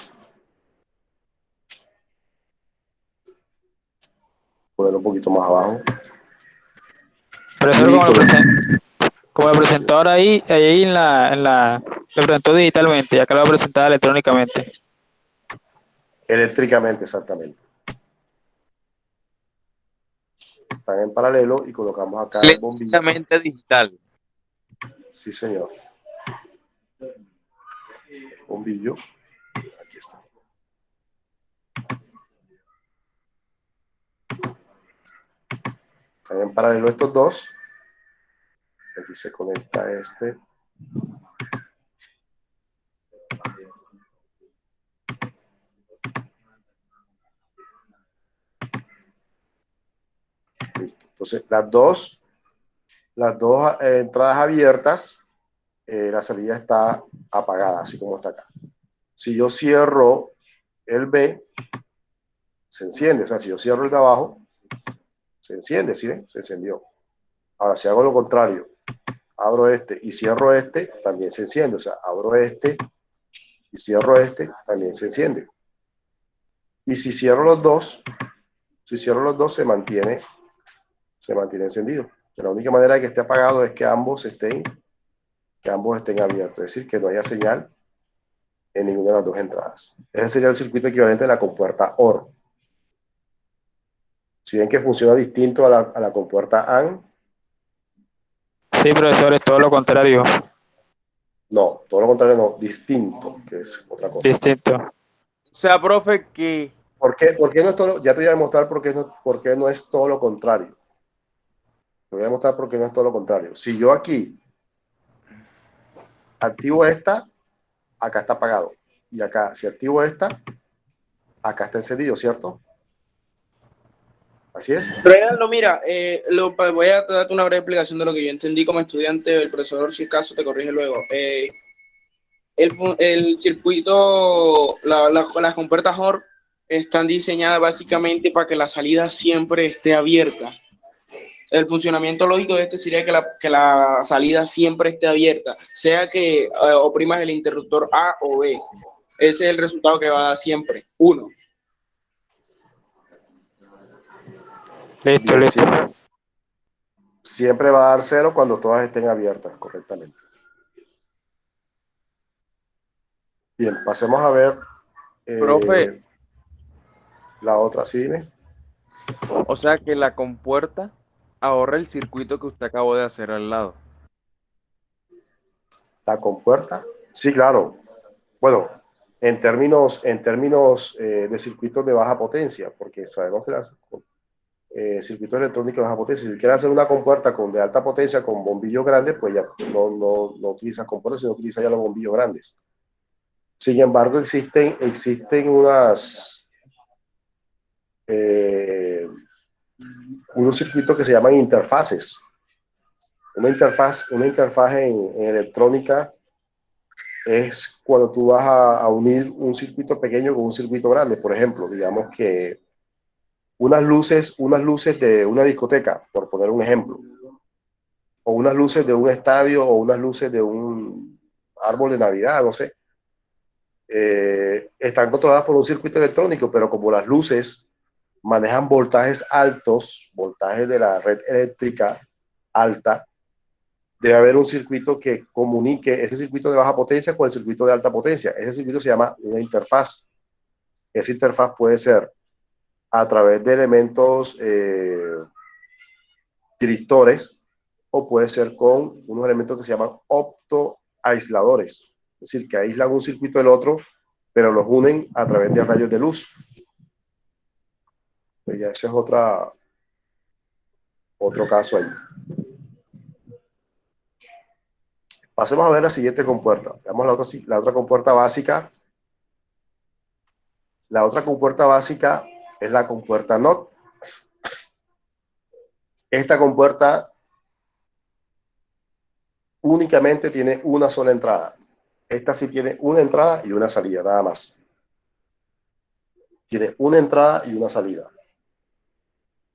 S1: ponerlo un poquito más abajo.
S6: Profesor, como lo presentó ahora ahí lo presentó digitalmente, y acá lo va a presentar electrónicamente.
S1: Eléctricamente, exactamente. Están en paralelo y colocamos acá el bombillo.
S11: Eléctricamente digital.
S1: Sí, señor. El bombillo. Aquí está. Están en paralelo estos dos. Aquí se conecta este. Listo. Entonces, las dos entradas abiertas, la salida está apagada, así como está acá. Si yo cierro el B, se enciende. O sea, si yo cierro el de abajo, se enciende, ¿sí ven? Se encendió. Ahora, si hago lo contrario, abro este y cierro este, también se enciende. O sea, abro este y cierro este, también se enciende. Y si cierro los dos, se mantiene encendido. La única manera de que esté apagado es que ambos estén abiertos. Es decir, que no haya señal en ninguna de las dos entradas. Ese sería el circuito equivalente de la compuerta OR. Si ven que funciona distinto a la compuerta AND.
S6: Sí, profesor, es todo lo contrario.
S1: No, todo lo contrario, no, distinto, que es otra cosa.
S6: Distinto.
S11: O sea, profe, que...
S1: ¿Por qué no es todo? Ya te voy a demostrar por qué no es todo lo contrario. Te voy a demostrar por qué no es todo lo contrario. Si yo aquí activo esta, acá está apagado. Y acá, si activo esta, acá está encendido, ¿cierto? Así es.
S10: Reinaldo, mira, voy a darte una breve explicación de lo que yo entendí como estudiante. El profesor, si acaso, te corrige luego. El circuito, las compuertas OR están diseñadas básicamente para que la salida siempre esté abierta. El funcionamiento lógico de este sería que la salida siempre esté abierta, sea que oprimas el interruptor A o B. Ese es el resultado que va a dar siempre, 1.
S6: Listo,
S1: Bien,
S6: listo.
S1: Siempre va a dar 0 cuando todas estén abiertas correctamente. Bien, pasemos a ver
S11: Profe,
S1: la otra, ¿sí? Dime.
S11: o sea que la compuerta ahorra el circuito que usted acabó de hacer al lado.
S1: ¿La compuerta? Sí, claro. Bueno, en términos de circuitos de baja potencia, porque sabemos que circuitos electrónicos de baja potencia, si quieres hacer una compuerta de alta potencia con bombillos grandes, pues ya no utilizas compuertas, sino utilizas ya los bombillos grandes. Sin embargo, existen unos circuitos que se llaman interfaces. Una interfaz en electrónica es cuando tú vas a unir un circuito pequeño con un circuito grande. Por ejemplo, digamos que unas luces de una discoteca, por poner un ejemplo, o unas luces de un estadio, o unas luces de un árbol de Navidad, no sé, están controladas por un circuito electrónico, pero como las luces manejan voltajes altos, voltajes de la red eléctrica alta, debe haber un circuito que comunique ese circuito de baja potencia con el circuito de alta potencia. Ese circuito se llama una interfaz. Esa interfaz puede ser a través de elementos directores o puede ser con unos elementos que se llaman optoaisladores. Es decir, que aíslan un circuito del otro, pero los unen a través de rayos de luz. Pues ya ese es otro caso ahí. Pasemos a ver la siguiente compuerta. Veamos la otra compuerta básica. La otra compuerta básica es la compuerta NOT. Esta compuerta únicamente tiene una sola entrada. Esta sí tiene una entrada y una salida, nada más. Tiene una entrada y una salida.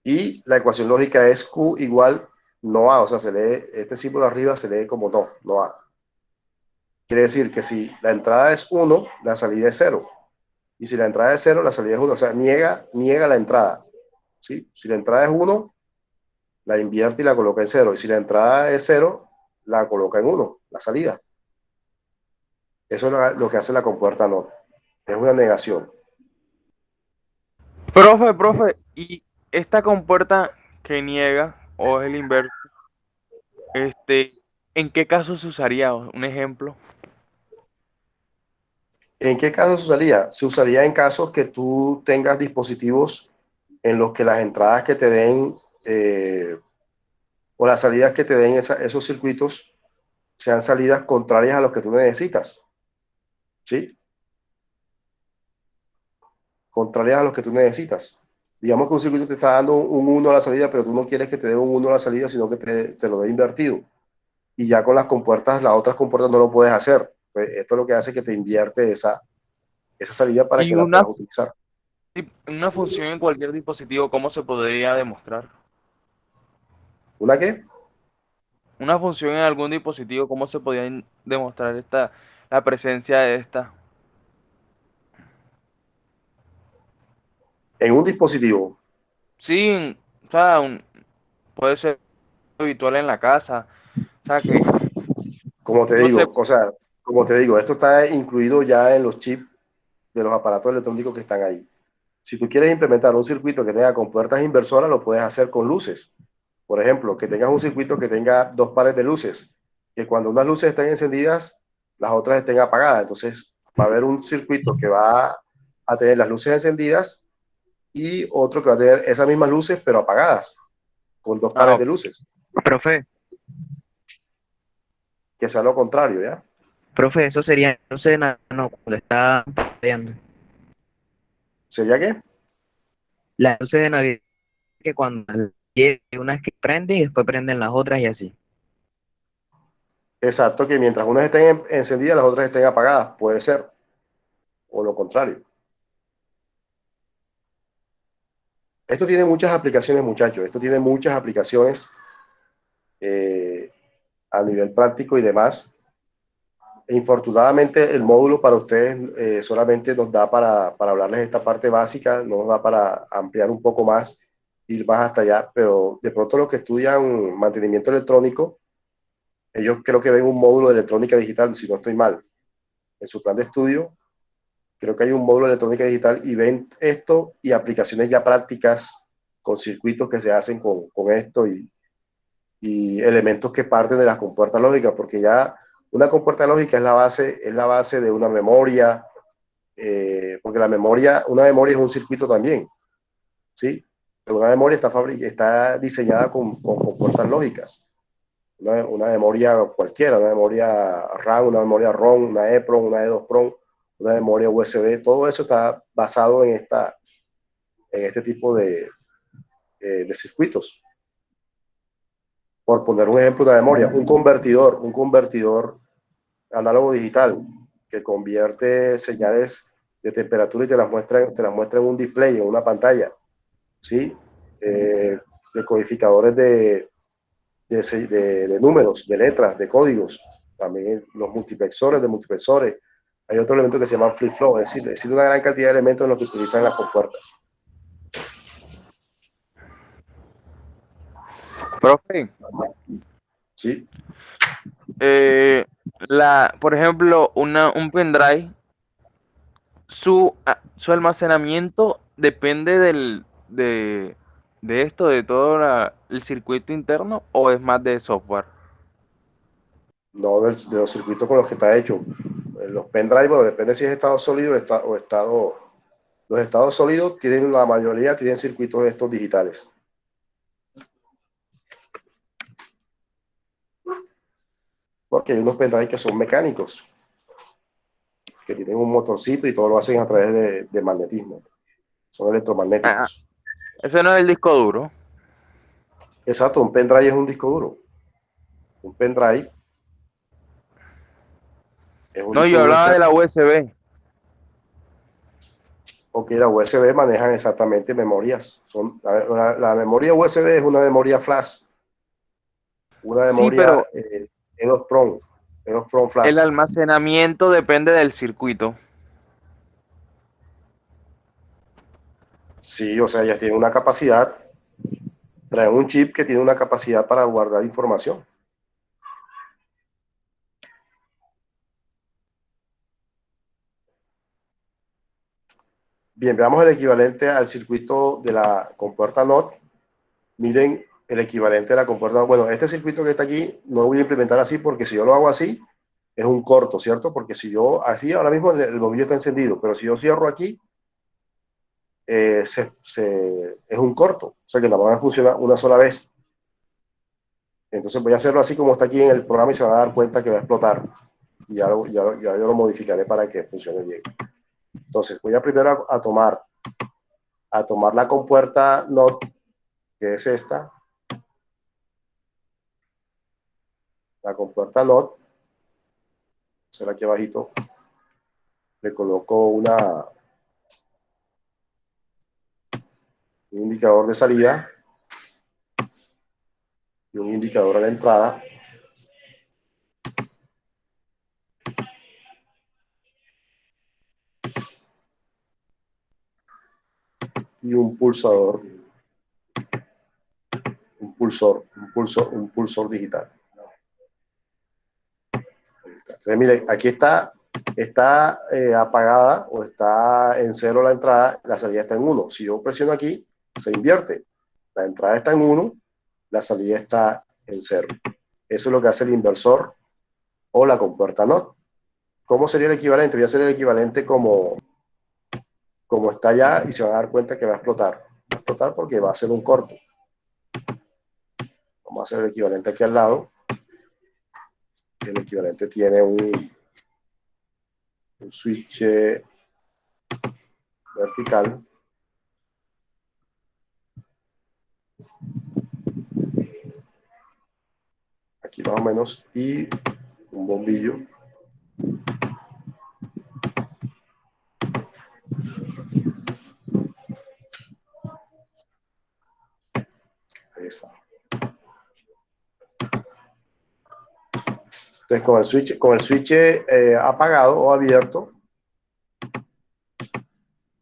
S1: Y la ecuación lógica es Q igual no A, o sea, se lee, este símbolo arriba se lee como no A. Quiere decir que si la entrada es 1, la salida es 0. Y si la entrada es 0, la salida es 1. O sea, niega la entrada. ¿Sí? Si la entrada es 1, la invierte y la coloca en 0. Y si la entrada es 0, la coloca en 1, la salida. Eso es lo que hace la compuerta NOT. Es una negación.
S11: Profe, ¿y esta compuerta que niega o es el inverso, en qué caso se usaría? Un ejemplo.
S1: ¿En qué caso se usaría? Se usaría en casos que tú tengas dispositivos en los que las entradas que te den o las salidas que te den esos circuitos sean salidas contrarias a los que tú necesitas. ¿Sí? Contrarias a los que tú necesitas. Digamos que un circuito te está dando un 1 a la salida, pero tú no quieres que te dé un 1 a la salida, sino que te lo dé invertido. Y ya con las compuertas, las otras compuertas no lo puedes hacer. Pues esto es lo que hace que te invierte esa salida para
S11: Y
S1: que la puedas utilizar.
S11: una función en cualquier dispositivo, ¿cómo se podría demostrar?
S1: ¿Una qué?
S11: Una función en algún dispositivo, ¿cómo se podría demostrar la presencia de esta?
S1: En un dispositivo.
S11: Sí, o sea, puede ser habitual en la casa. O sea, que
S1: Como te
S11: no sé.
S1: digo, o sea, como te digo, esto está incluido ya en los chips de los aparatos electrónicos que están ahí. Si tú quieres implementar un circuito que tenga compuertas inversoras, lo puedes hacer con luces. Por ejemplo, que tengas un circuito que tenga dos pares de luces, que cuando unas luces estén encendidas, las otras estén apagadas. Entonces, va a haber un circuito que va a tener las luces encendidas y otro que va a tener esas mismas luces, pero apagadas, con dos pares de luces.
S7: Profe,
S1: Que sea lo contrario, ¿ya?
S7: profe, eso sería entonces no, cuando está parpadeando.
S1: ¿Sería qué?
S7: Las luces de Navidad que cuando llegue unas que prenden y después prenden las otras y así.
S1: Exacto, que mientras unas estén encendidas, las otras estén apagadas. Puede ser. O lo contrario. Esto tiene muchas aplicaciones, muchachos. Esto tiene muchas aplicaciones a nivel práctico y demás. Infortunadamente, el módulo para ustedes solamente nos da para hablarles esta parte básica, no nos da para ampliar un poco más, ir más hasta allá, pero de pronto los que estudian mantenimiento electrónico, ellos creo que ven un módulo de electrónica digital, si no estoy mal. En su plan de estudio, creo que hay un módulo de electrónica digital y ven esto y aplicaciones ya prácticas con circuitos que se hacen con esto y elementos que parten de las compuertas lógicas, porque ya una compuerta lógica es la base de una memoria, porque una memoria es un circuito también, ¿sí? Pero una memoria está diseñada con compuertas lógicas. Una memoria cualquiera, una memoria RAM, una memoria ROM, una EEPROM, una E2PROM, una memoria USB, todo eso está basado en este tipo de circuitos. Por poner un ejemplo de memoria, un convertidor análogo digital que convierte señales de temperatura y te las muestra en un display, en una pantalla, ¿sí? Decodificadores de números, de letras, de códigos, también los multiplexores de multiplexores. Hay otro elemento que se llama flip-flop, es decir, una gran cantidad de elementos en los que utilizan las compuertas.
S11: Profe.
S1: Sí.
S11: Por ejemplo, un pendrive, su almacenamiento depende de esto, de todo el circuito interno, o es más de software.
S1: No de los circuitos con los que está hecho. Los pendrive, bueno, depende si es estado sólido o estado. Los estados sólidos la mayoría tienen circuitos de estos digitales. porque hay unos pendrive que son mecánicos, que tienen un motorcito y todo lo hacen a través de magnetismo. Son electromagnéticos.
S11: Ese no es el disco duro.
S1: Exacto, un pendrive es un disco duro. Un pendrive es un
S11: No,
S1: disco
S11: yo
S1: duro
S11: hablaba de
S1: externo.
S11: la USB.
S1: Ok, la USB manejan exactamente memorias. La memoria USB es una memoria flash, una
S11: Sí,
S1: memoria
S11: pero
S1: EOS PROM
S11: el
S1: flash.
S11: almacenamiento depende del circuito.
S1: Sí, o sea, ya tiene una capacidad, traen un chip que tiene una capacidad para guardar información. Bien, veamos el equivalente al circuito de la compuerta NOT. Miren el equivalente de la compuerta. Bueno, este circuito que está aquí no lo voy a implementar así porque si yo lo hago así, es un corto, ¿cierto? Porque si yo así, ahora mismo el bombillo está encendido, pero si yo cierro aquí, es un corto, o sea que la van a funcionar una sola vez. Entonces voy a hacerlo así como está aquí en el programa y se van a dar cuenta que va a explotar. Y ya yo lo modificaré para que funcione bien. Entonces voy a primero a tomar la compuerta NOT, que es esta, la compuerta NOT, será aquí abajito, le coloco un indicador de salida y un indicador a la entrada. Y un pulsador, un pulsor digital. Entonces, mire, aquí está apagada o está en cero la entrada, la salida está en 1. Si yo presiono aquí, se invierte. La entrada está en 1, la salida está en 0. Eso es lo que hace el inversor o la compuerta NOT. ¿Cómo sería el equivalente? Voy a hacer el equivalente como está allá y se van a dar cuenta que va a explotar. Va a explotar porque va a ser un corto. Vamos a hacer el equivalente aquí al lado. El equivalente tiene un switch vertical. Aquí más o menos. Y un bombillo. Ahí está. Entonces con el switch apagado o abierto,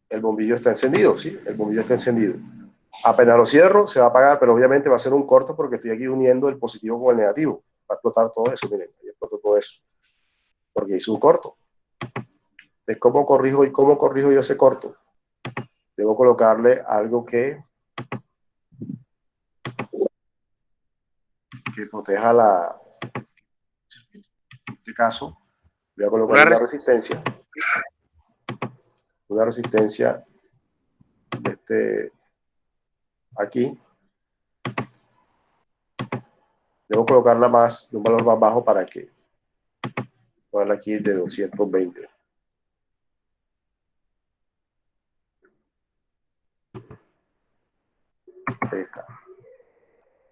S1: el bombillo está encendido, ¿sí? El bombillo está encendido. Apenas lo cierro, se va a apagar, pero obviamente va a ser un corto porque estoy aquí uniendo el positivo con el negativo. Va a explotar todo eso, miren, ahí explotó todo eso. Porque hice un corto. Entonces, ¿cómo corrijo yo ese corto? Debo colocarle algo que proteja en este caso, voy a colocar una resistencia de aquí. Debo colocarla de un valor más bajo para que ponerla aquí de 220. Ahí está.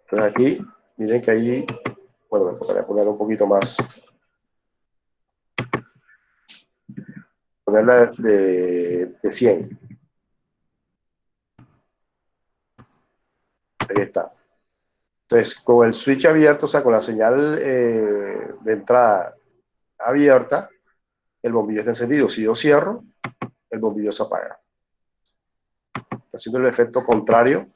S1: Entonces aquí, miren que ahí, bueno, me tocaría poner un poquito más. Ponerla de 100. Ahí está. Entonces, con el switch abierto, o sea, con la señal de entrada abierta, el bombillo está encendido. Si yo cierro, el bombillo se apaga. Está haciendo el efecto contrario.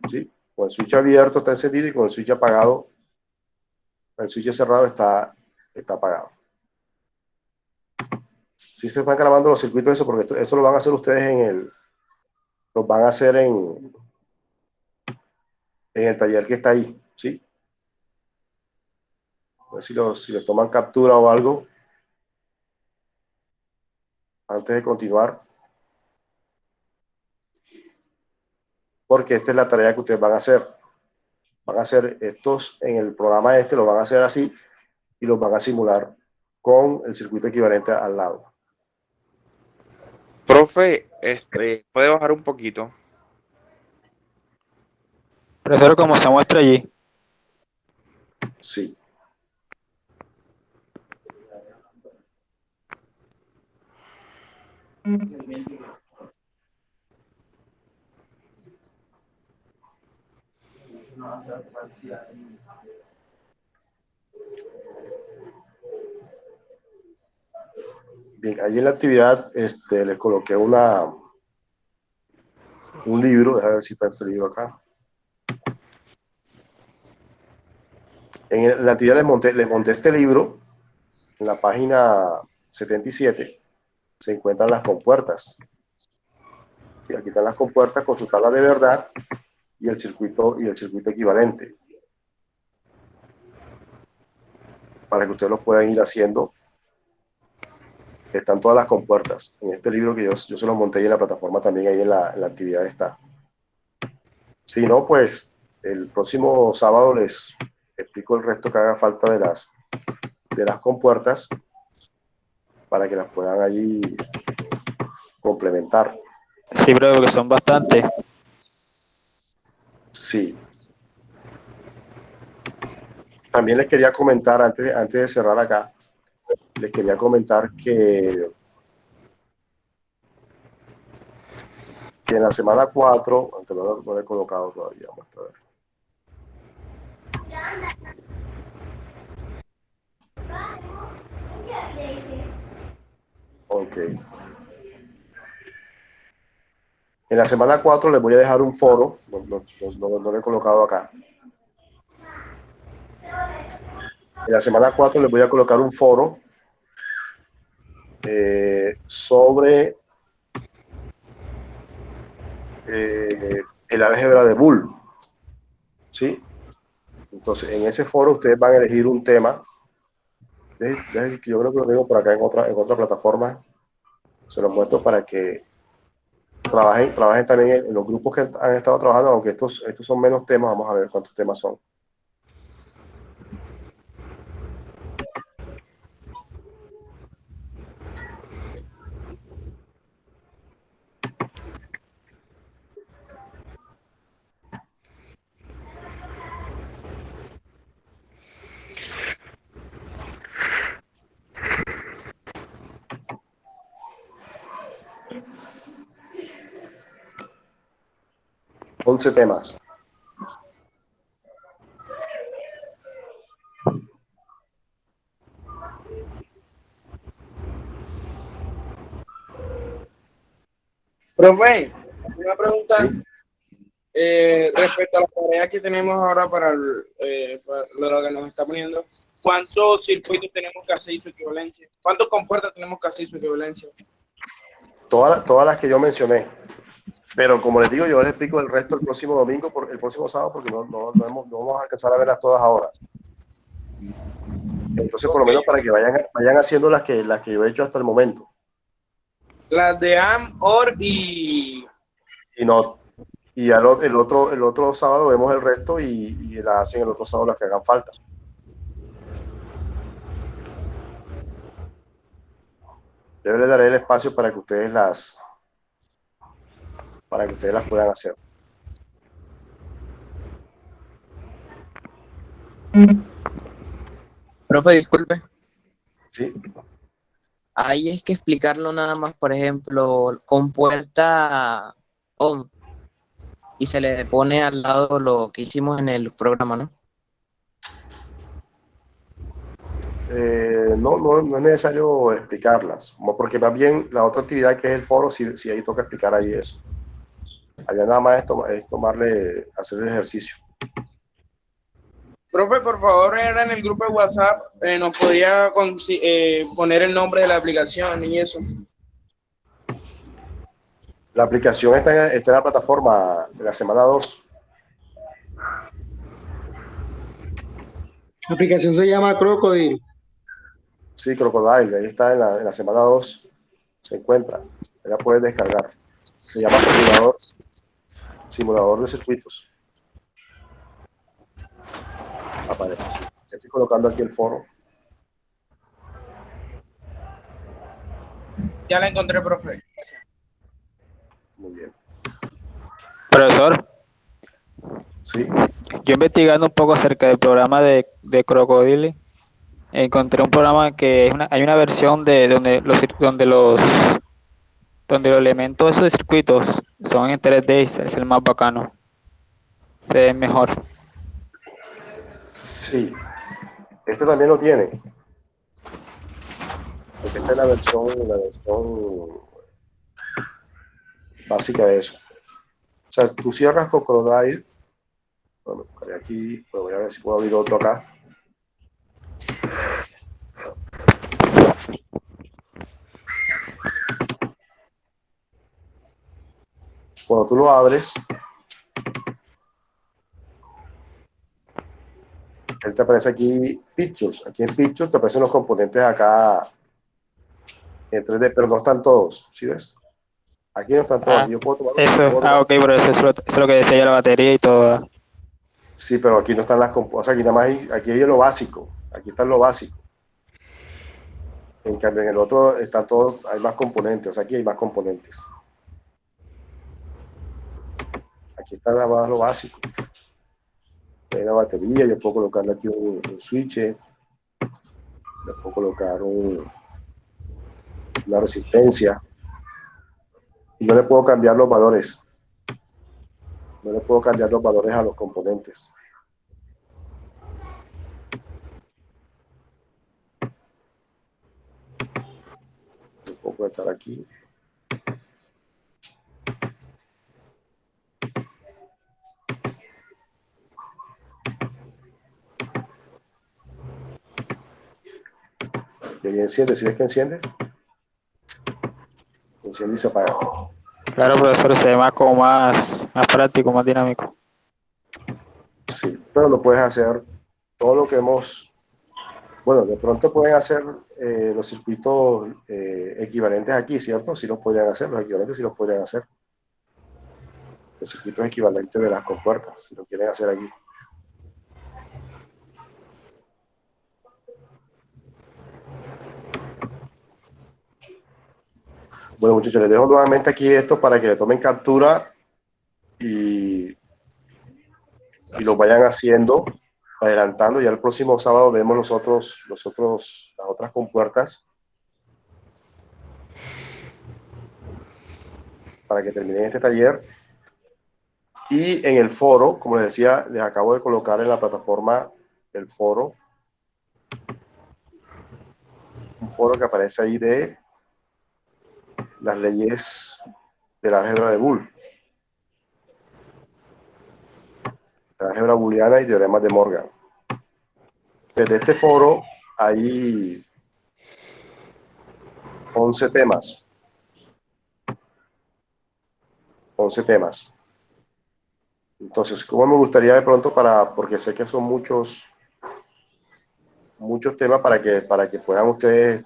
S1: ¿Sí? Con el switch abierto está encendido y con el switch apagado, el switch cerrado está apagado. Si se están grabando los circuitos, eso porque eso lo van a hacer ustedes los van a hacer en el taller que está ahí, ¿sí? A ver si les toman captura o algo antes de continuar, porque esta es la tarea que ustedes van a hacer. Van a hacer estos, en el programa lo van a hacer así y los van a simular con el circuito equivalente al lado.
S15: Profe, puede bajar un poquito.
S6: Profesor, como se muestra allí.
S1: Sí. Bien, ahí en la actividad les coloqué un libro, déjame ver si está este libro acá. En la actividad les monté este libro, en la página 77 se encuentran las compuertas. Sí, aquí están las compuertas con su tabla de verdad y el circuito equivalente, para que ustedes los puedan ir haciendo. Están todas las compuertas en este libro que yo se los monté ahí en la plataforma también, ahí en la actividad está. Si no, pues el próximo sábado les explico el resto que haga falta de las compuertas para que las puedan allí complementar.
S6: Sí, pero porque son bastantes.
S1: Sí. También les quería comentar, antes de cerrar acá, les quería comentar que en la semana 4, aunque no lo he colocado todavía, vamos a ver. Ok. En la semana 4 les voy a dejar un foro, no lo he colocado acá. En la semana 4 les voy a colocar un foro sobre el álgebra de Boole. ¿Sí? Entonces, en ese foro ustedes van a elegir un tema. Yo creo que lo tengo por acá en otra plataforma. Se los muestro para que trabajen también en los grupos que han estado trabajando, aunque estos son menos temas. Vamos a ver cuántos temas son. Once temas.
S10: Profe, una pregunta respecto a las tareas que tenemos ahora para lo que nos está poniendo. ¿Cuántos circuitos tenemos que hacer y su equivalencia? ¿Cuántos compuertas tenemos que hacer y su equivalencia?
S1: Todas las que yo mencioné. Pero como les digo, yo les explico el resto el próximo domingo, el próximo sábado, porque no vamos a alcanzar a verlas todas ahora. Entonces, por lo menos para que vayan haciendo las que yo he hecho hasta el momento.
S10: Las de AM, OR y
S1: NOT. Y el otro sábado vemos el resto y las hacen el otro sábado las que hagan falta. Yo les daré el espacio para que ustedes las puedan hacer.
S7: Profe, disculpe.
S1: Sí.
S7: Ahí es que explicarlo nada más, por ejemplo, con puerta on y se le pone al lado lo que hicimos en el programa, ¿no?
S1: No es necesario explicarlas, porque más bien la otra actividad que es el foro, si ahí toca explicar ahí eso. Allá nada más es hacer el ejercicio.
S10: Profe, por favor, era en el grupo de WhatsApp, nos podía poner el nombre de la aplicación y eso.
S1: La aplicación está en la plataforma de la semana 2.
S12: La aplicación se llama Crocodile.
S1: Sí, Crocodile, ahí está en la semana 2. Se encuentra. Ahí la puedes descargar. Se llama simulador de circuitos. aparece así. Estoy colocando aquí el foro.
S10: Ya la encontré, profe.
S1: Muy bien.
S6: Profesor,
S1: Sí.
S6: yo investigando un poco acerca del programa de Crocodile, encontré un programa que es hay una versión de donde los elementos de esos circuitos son en 3D y es el más bacano. Se ve mejor.
S1: Sí. Este también lo tiene. Porque esta es la versión básica de eso. O sea, tú cierras Crocodile. Bueno, buscaré aquí, pues voy a ver si puedo abrir otro acá. Cuando tú lo abres, él te aparece aquí Pictures. Aquí en Pictures te aparecen los componentes acá en 3D, pero no están todos. ¿Sí ves? Aquí no están todos. Aquí yo puedo tomar.
S6: Ok, pero eso es lo que decía yo, la batería y todo.
S1: Sí, pero aquí no están las componentes. O sea, aquí nada más aquí hay lo básico. Aquí está lo básico. En cambio, en el otro están todos, hay más componentes. O sea, aquí hay más componentes. Aquí está nada más lo básico. Hay una batería, yo puedo colocarle aquí un switch, le puedo colocar una resistencia y yo le puedo cambiar los valores. No le puedo cambiar los valores a los componentes. Yo puedo conectar aquí. Y ahí enciende, ¿sí ves que enciende? Enciende y se apaga.
S6: Claro, profesor, se ve más práctico, más dinámico.
S1: Sí, pero lo puedes hacer todo lo que hemos... Bueno, de pronto pueden hacer los circuitos equivalentes aquí, ¿cierto? Sí los podrían hacer, los equivalentes sí los podrían hacer. Los circuitos equivalentes de las compuertas, si lo quieren hacer aquí. Bueno, muchachos, les dejo nuevamente aquí esto para que le tomen captura y lo vayan haciendo, adelantando. Ya el próximo sábado vemos las otras compuertas para que terminen este taller. Y en el foro, como les decía, les acabo de colocar en la plataforma el foro, un foro que aparece ahí de las leyes de la álgebra de Boole, la álgebra booleana y teoremas de Morgan. Desde este foro hay 11 temas. 11 temas. Entonces, ¿cómo me gustaría de pronto porque sé que son muchos temas para que puedan ustedes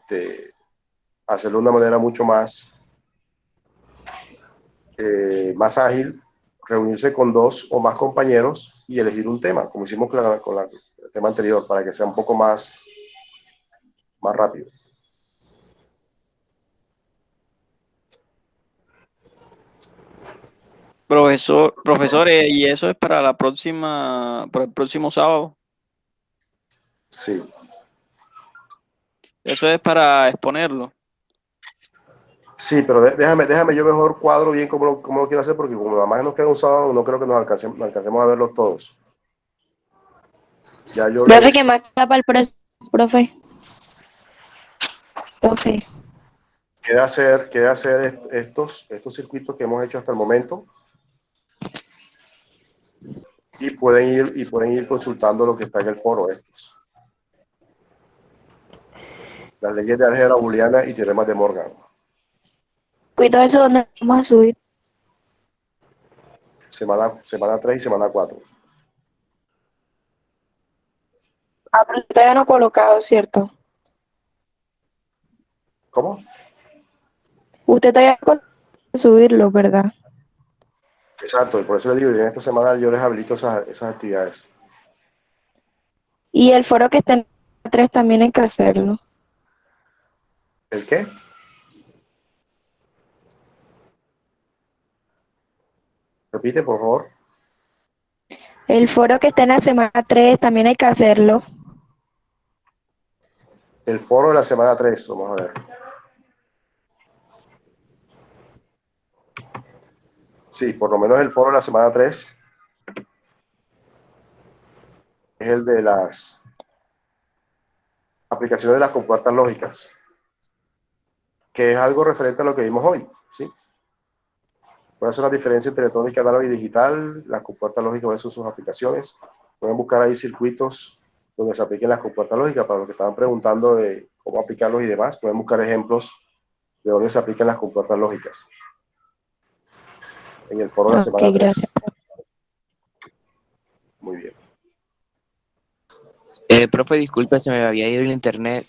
S1: hacerlo de una manera mucho más ágil, reunirse con 2 o más compañeros y elegir un tema, como hicimos con el tema anterior, para que sea un poco más rápido.
S16: Profesor, ¿y eso es para para el próximo sábado?
S1: Sí.
S16: Eso es para exponerlo.
S1: Sí, pero déjame yo mejor cuadro bien cómo lo quiero hacer, porque como nada más nos queda un sábado, no creo que nos alcancemos a verlos todos. Ya yo
S17: Profe, ¿qué más queda para el profe? Profe.
S1: Queda hacer estos circuitos que hemos hecho hasta el momento y pueden ir consultando lo que está en el foro estos. Las leyes de álgebra booleana y teoremas de Morgan.
S17: Cuidado, eso donde vamos a subir.
S1: Semana 3 y semana 4.
S17: Ah, pero todavía no he colocado, ¿cierto?
S1: ¿Cómo?
S17: Usted todavía no colocado subirlo, ¿verdad?
S1: Exacto, y por eso les digo, en esta semana yo les habilito esas actividades.
S17: Y el foro que está en la 3 también hay que hacerlo.
S1: ¿El qué? Repite, por favor.
S17: El foro que está en la semana 3 también hay que hacerlo.
S1: El foro de la semana 3, vamos a ver. Sí, por lo menos el foro de la semana 3 es el de las aplicaciones de las compuertas lógicas, que es algo referente a lo que vimos hoy, ¿sí? ¿Cuál es la diferencia entre electrónica análoga y digital? Las compuertas lógicas, ¿cuáles son sus aplicaciones? Pueden buscar ahí circuitos donde se apliquen las compuertas lógicas, para los que estaban preguntando de cómo aplicarlos y demás, pueden buscar ejemplos de dónde se aplican las compuertas lógicas en el foro de la semana 3.
S17: Gracias.
S1: Muy bien.
S7: Profe, disculpe, se me había ido el internet.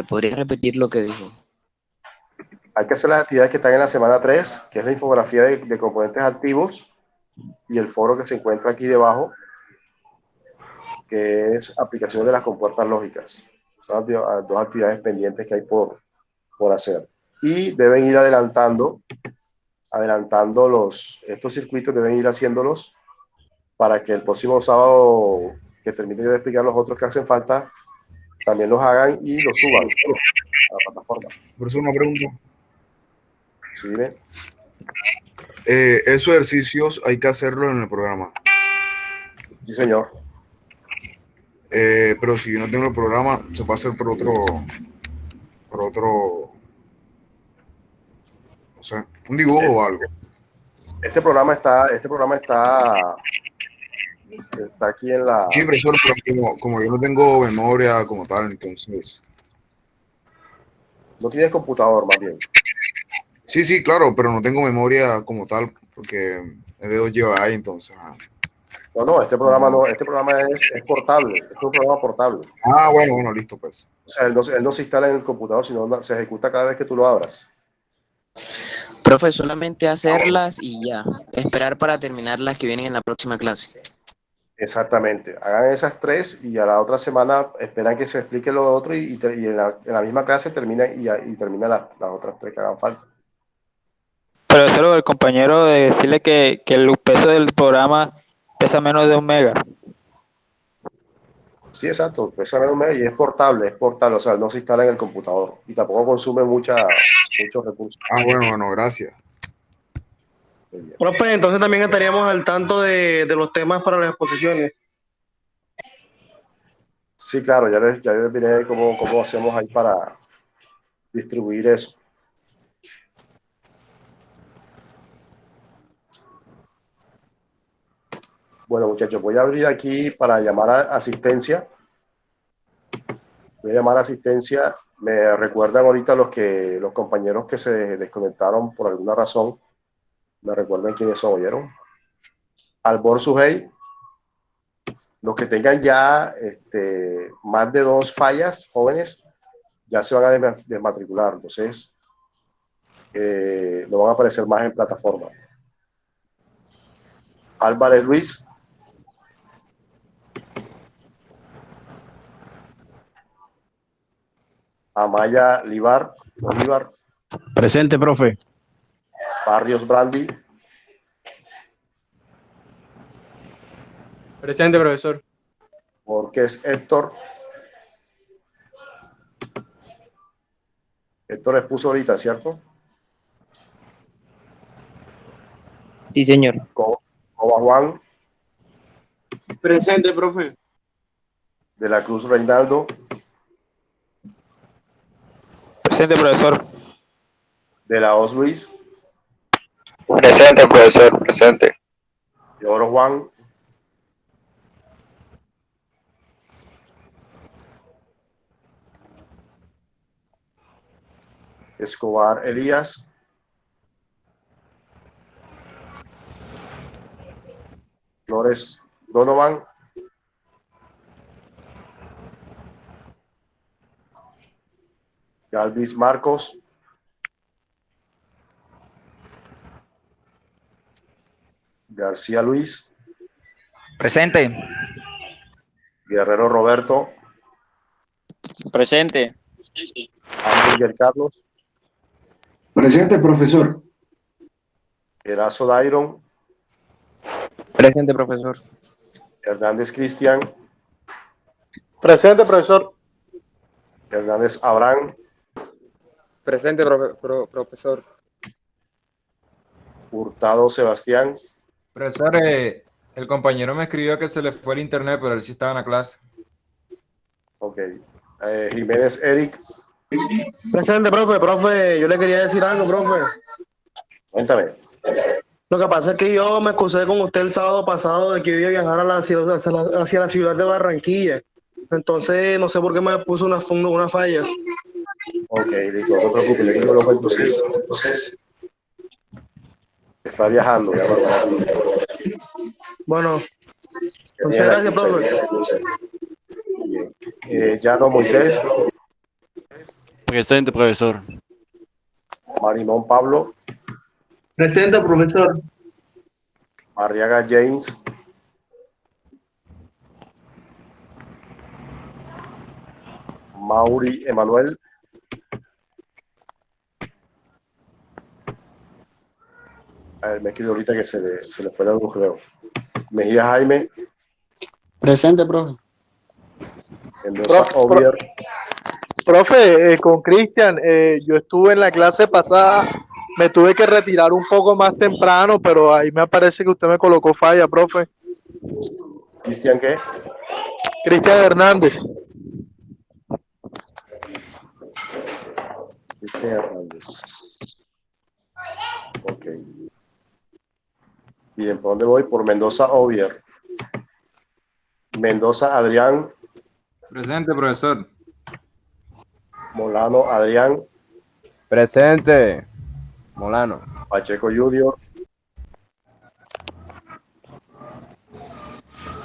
S7: ¿Podría repetir lo que dijo?
S1: Hay que hacer las actividades que están en la semana 3, que es la infografía de componentes activos, y el foro que se encuentra aquí debajo, que es aplicaciones de las compuertas lógicas. Son las dos actividades pendientes que hay por hacer. Y deben ir adelantando estos circuitos, deben ir haciéndolos para que el próximo sábado que termine de explicar los otros que hacen falta, también los hagan y los suban a la plataforma.
S5: Por eso una pregunta.
S1: ¿Sí, dime?
S5: Esos ejercicios hay que hacerlo en el programa.
S1: Sí, señor.
S5: Pero si yo no tengo el programa, se puede hacer por otro, no sé, un dibujo o algo.
S1: Este programa está aquí en la...
S5: Sí, profesor, pero como yo no tengo memoria como tal, entonces...
S1: No tienes computador, más bien.
S5: Sí, claro, pero no tengo memoria como tal, porque el dedo lleva ahí, entonces...
S1: No, este programa no, este programa es portable, es un programa portable.
S5: Ah, bueno, listo, pues.
S1: O sea, él no se instala en el computador, sino se ejecuta cada vez que tú lo abras.
S7: Profe, solamente hacerlas y ya. Esperar para terminar las que vienen en la próxima clase.
S1: Exactamente. Hagan esas 3 y a la otra semana esperan que se explique lo otro y en la misma clase termina y termina las otras 3 que hagan falta.
S6: Pero eso el compañero de decirle que el peso del programa pesa menos de 1 mega.
S1: Sí, exacto. Pesa menos y es portable, o sea, no se instala en el computador y tampoco consume muchos recursos.
S5: Ah, bueno, gracias.
S12: Profe, entonces también estaríamos al tanto de los temas para las exposiciones.
S1: Sí, claro, ya les diré cómo hacemos ahí para distribuir eso. Bueno, muchachos, voy a abrir aquí para llamar a asistencia. Voy a llamar a asistencia. Me recuerdan ahorita los compañeros que se desconectaron por alguna razón. Me recuerdan quiénes son, ¿oyeron? Albor Sujei. Los que tengan ya más de 2 fallas, jóvenes, ya se van a desmatricular. Entonces, no van a aparecer más en plataforma. Álvarez Luis. Amaya Bolívar.
S18: Presente, profe.
S1: Barrios Brandi.
S19: Presente, profesor.
S1: Borges Héctor. Héctor expuso ahorita, ¿cierto?
S7: Sí, señor.
S1: Coba Juan.
S10: Presente, profe.
S1: De la Cruz Reinaldo.
S6: Presente, profesor.
S1: De la Os Luis.
S4: Presente, profesor, presente.
S1: De Oro Juan. Escobar Elías. Flores Donovan. Galvis Marcos. García Luis.
S9: Presente.
S1: Guerrero Roberto,
S16: Presente.
S1: Hamburger Carlos,
S13: Presente, profesor.
S1: Erazo Dairon,
S7: Presente, profesor.
S1: Hernández Cristian,
S12: Presente, profesor.
S1: Hernández Abraham,
S19: Presente, profesor.
S1: Hurtado Sebastián,
S20: Profesor, el compañero me escribió que se le fue el internet, pero él sí estaba en la clase.
S1: ok. Jiménez Eric,
S12: Presente, profe, yo le quería decir algo, profe.
S1: cuéntame.
S12: Lo que pasa es que yo me excusé con usted el sábado pasado de que yo iba a viajar hacia la ciudad de Barranquilla. Entonces, no sé por qué me puso una falla.
S1: Ok, listo, no te preocupes, le digo loco entonces. Está viajando, ya
S12: Bueno, muchas gracias, profe.
S1: Llano Moisés,
S21: Presente, profesor.
S1: Marimón Pablo,
S12: Presente, profesor.
S1: Arriaga James, Mauri Emanuel, a ver, me escribió ahorita que se le fue la luz, creo. Mejía Jaime,
S8: Presente, profe.
S1: Mendoza Ovier,
S12: Profe, con Cristian, yo estuve en la clase pasada, me tuve que retirar un poco más temprano, pero ahí me parece que usted me colocó falla, profe.
S1: ¿Cristian qué?
S12: Cristian Hernández.
S1: Cristian Hernández. Ok. Bien, ¿por dónde voy? Por Mendoza Ovier. Mendoza Adrián,
S20: Presente, profesor.
S1: Molano Adrián,
S19: Presente. Molano.
S1: Pacheco Junior,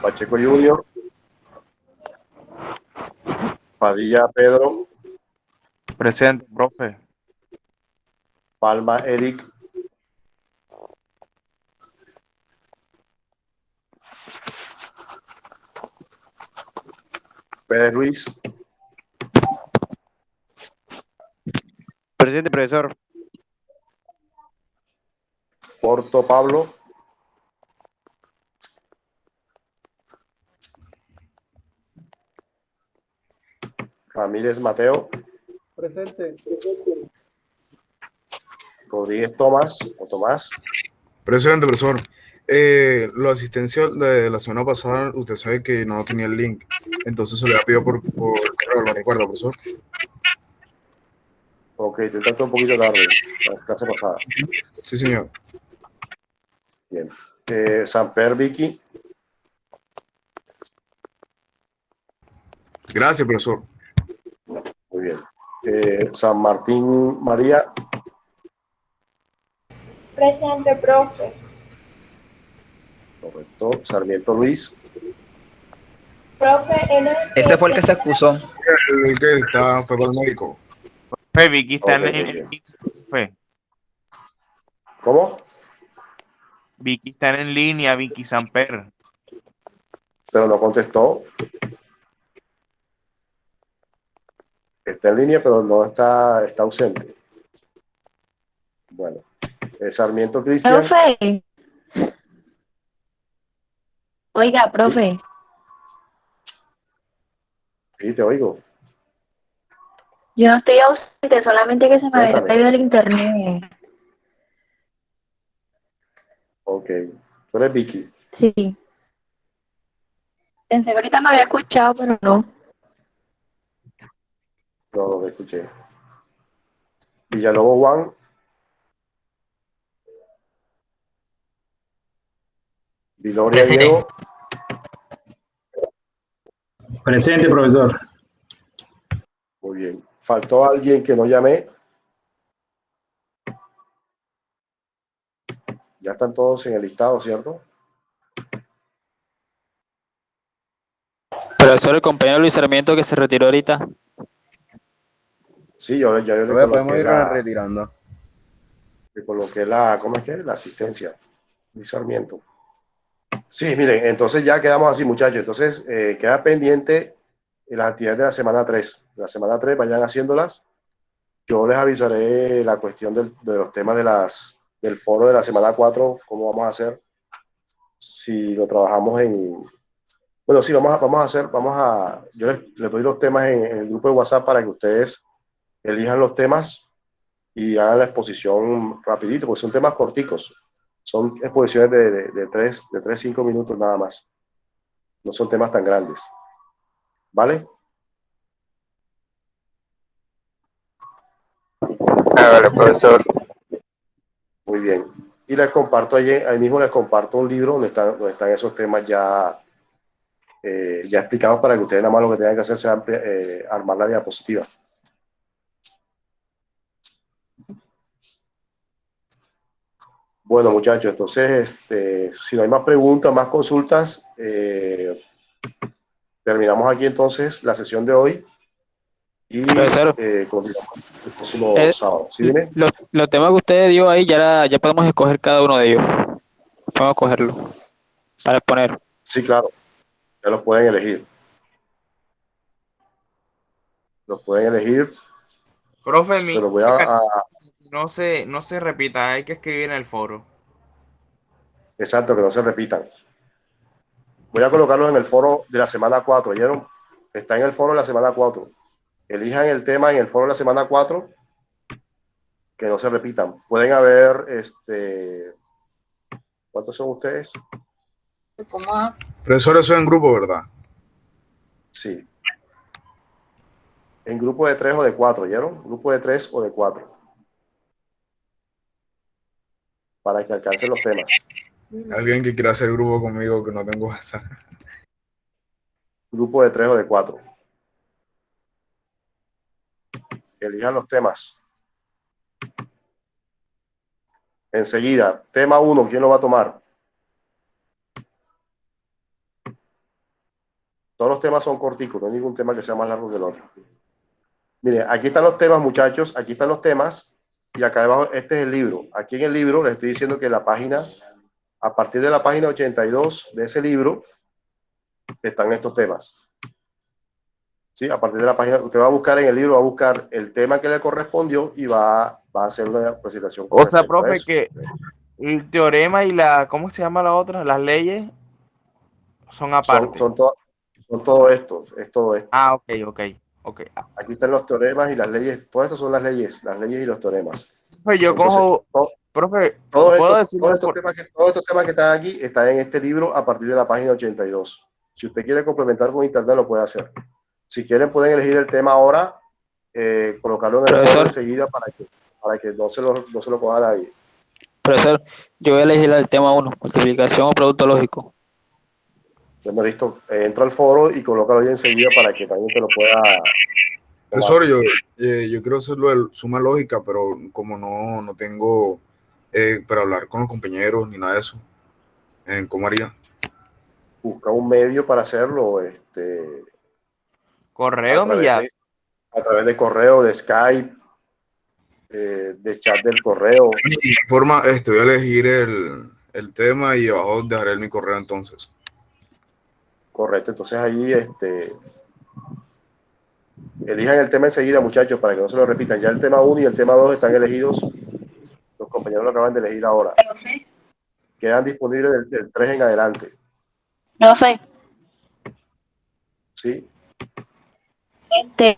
S1: Pacheco Junior, Padilla Pedro,
S15: Presente, profe.
S1: Palma Eric, Pérez Luis,
S19: Presente, profesor.
S1: Porto Pablo, Ramírez Mateo,
S12: Presente.
S1: Rodríguez Tomás o Tomás,
S5: Presente, profesor. La asistencia de la semana pasada, usted sabe que no tenía el link, entonces se le ha pedido por correo, lo recuerdo, profesor.
S1: ok, te trato un poquito tarde, la clase pasada.
S5: Sí, señor.
S1: Bien. Samper Vicky,
S5: Gracias, profesor.
S1: muy bien. San Martín María,
S3: Presente, profe.
S1: correcto. Sarmiento Luis,
S3: Profe, él es
S9: Este fue el que se excusó.
S5: El que fue para el médico.
S15: Profe, Vicky está
S1: Ok,
S15: en
S1: muy
S15: el
S1: bien.
S15: profe.
S1: ¿Cómo?
S15: Vicky está en línea, Vicky Samper.
S1: Pero no contestó. Está en línea, pero no está ausente. Bueno, Sarmiento Cristian.
S17: Profe. Oiga, profe.
S1: Sí, te oigo.
S17: Yo no estoy ausente, solamente que se me había
S1: Cuéntame.
S17: caído el internet.
S1: Ok. Tú eres Vicky.
S17: Sí. Pensé que ahorita me había escuchado, pero no.
S1: No, no me escuché. Villalobos Juan. Viloria
S18: Presente.
S1: Diego.
S18: Presente, profesor.
S1: Muy bien. ¿Faltó alguien que no llamé? Ya están todos en el listado, ¿cierto?
S6: Profesor, el compañero Luis Sarmiento que se retiró ahorita.
S1: Sí, yo le
S19: Podemos
S1: coloqué
S19: ir retirando.
S1: le coloqué la, ¿cómo es que es? La asistencia. Luis Sarmiento. Sí, miren, entonces ya quedamos así, muchachos. Entonces, queda pendiente las actividades de la semana 3. La semana 3 vayan haciéndolas. Yo les avisaré la cuestión de los temas del foro de la semana 4, cómo vamos a hacer. Si lo trabajamos en... Bueno, sí, yo les doy los temas en el grupo de WhatsApp para que ustedes elijan los temas y hagan la exposición rapidito, porque son temas corticos. Son exposiciones de 5 minutos nada más. No son temas tan grandes. ¿Vale?
S4: Vale, profesor.
S1: Muy bien. Y les comparto ahí mismo les comparto un libro donde están esos temas ya explicados para que ustedes nada más lo que tengan que hacer sea armar la diapositiva. Bueno, muchachos, entonces, si no hay más preguntas, más consultas, terminamos aquí entonces la sesión de hoy y continuamos el próximo sábado. ¿Sí, dime?
S6: Los temas que usted dio ahí ya podemos escoger cada uno de ellos. Podemos cogerlo para exponer.
S1: Sí, claro. Ya los pueden elegir. Los pueden elegir.
S15: Profe,
S1: Se los voy a...
S15: no se repita, hay que escribir en el foro.
S1: Exacto, que no se repitan. Voy a colocarlos en el foro de la semana 4. ¿Oyeron? Está en el foro de la semana 4. Elijan el tema en el foro de la semana 4. Que no se repitan. Pueden haber, ¿cuántos son ustedes?
S5: Profesor, eso es en grupo, ¿verdad?
S1: Sí. En grupo de 3 o de 4, ¿oyeron? Grupo de 3 o de 4. Para que alcancen los temas.
S5: Alguien que quiera hacer grupo conmigo que no tengo WhatsApp.
S1: Grupo de 3 o de 4. Elijan los temas. Enseguida, tema 1, ¿quién lo va a tomar? Todos los temas son corticos, no hay ningún tema que sea más largo que el otro. Miren, aquí están los temas, muchachos, aquí están los temas, y acá debajo, este es el libro. Aquí en el libro les estoy diciendo que la página, a partir de la página 82 de ese libro, están estos temas. ¿Sí? A partir de la página, usted va a buscar en el libro, va a buscar el tema que le correspondió y va a hacer una presentación.
S15: O sea, profe, que el teorema y ¿cómo se llama la otra? Las leyes son aparte.
S1: Son todo esto, es todo esto.
S15: Ah, ok.
S1: Aquí están los teoremas y las leyes, todas estas son las leyes y los teoremas.
S15: Pues yo cojo, profe,
S1: todos estos temas que están aquí están en este libro a partir de la página 82. Si usted quiere complementar con internet, lo puede hacer. Si quieren, pueden elegir el tema ahora, colocarlo en el foro enseguida para que no se lo coja nadie.
S6: Profesor, yo voy a elegir el tema 1, multiplicación o producto lógico.
S1: Bueno, listo. Entra al foro y colócalo ahí enseguida para que también te lo pueda...
S5: Profesor, yo quiero hacerlo de suma lógica, pero como no tengo para hablar con los compañeros ni nada de eso, ¿cómo haría?
S1: Busca un medio para hacerlo,
S15: correo,
S1: a través de correo, de Skype, de chat del correo.
S5: Voy a elegir el tema y abajo dejaré mi correo entonces.
S1: Correcto, entonces ahí elijan el tema enseguida, muchachos, para que no se lo repitan. Ya el tema 1 y el tema 2 están elegidos. Los compañeros lo acaban de elegir ahora. Quedan disponibles del 3 en adelante.
S17: Profe.
S1: Sí.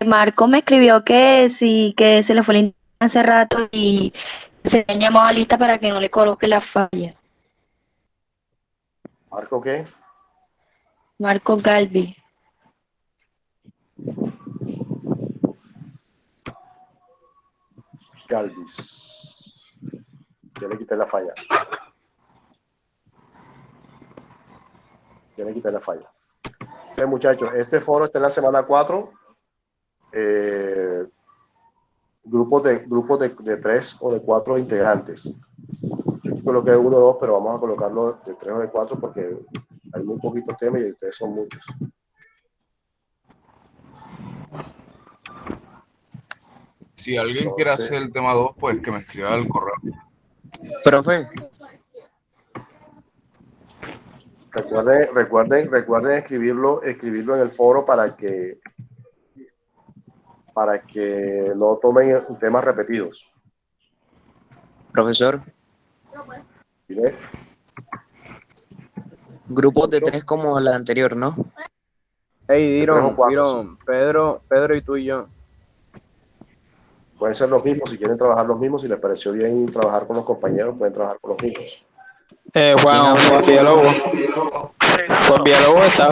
S17: Marco me escribió que sí, que se le fue el internet hace rato y se han llamado a lista para que no le coloque la falla.
S1: ¿Marco qué?
S17: Marco Galvi.
S1: Galvis. Ya le quité la falla. Entonces, muchachos, este foro está en la semana 4. Grupos de 3 o de 4 integrantes. Yo coloqué 1 o 2, pero vamos a colocarlo de 3 o de 4 porque hay muy poquitos temas y ustedes son muchos.
S5: Si alguien quiere hacer el tema 2, pues que me escriba al correo.
S7: Profe.
S1: Recuerden escribirlo en el foro para que no tomen temas repetidos.
S7: Profesor,
S1: ¿Dime?
S7: grupos de 3 como la anterior, ¿no?
S19: Hey,
S1: De 3 o
S19: Diron,
S1: 4,
S19: Pedro y tú y yo.
S1: pueden ser los mismos, si quieren trabajar los mismos, si les pareció bien trabajar con los compañeros, pueden trabajar con los mismos.
S6: Juan Villalobos. Juan Villalobos está.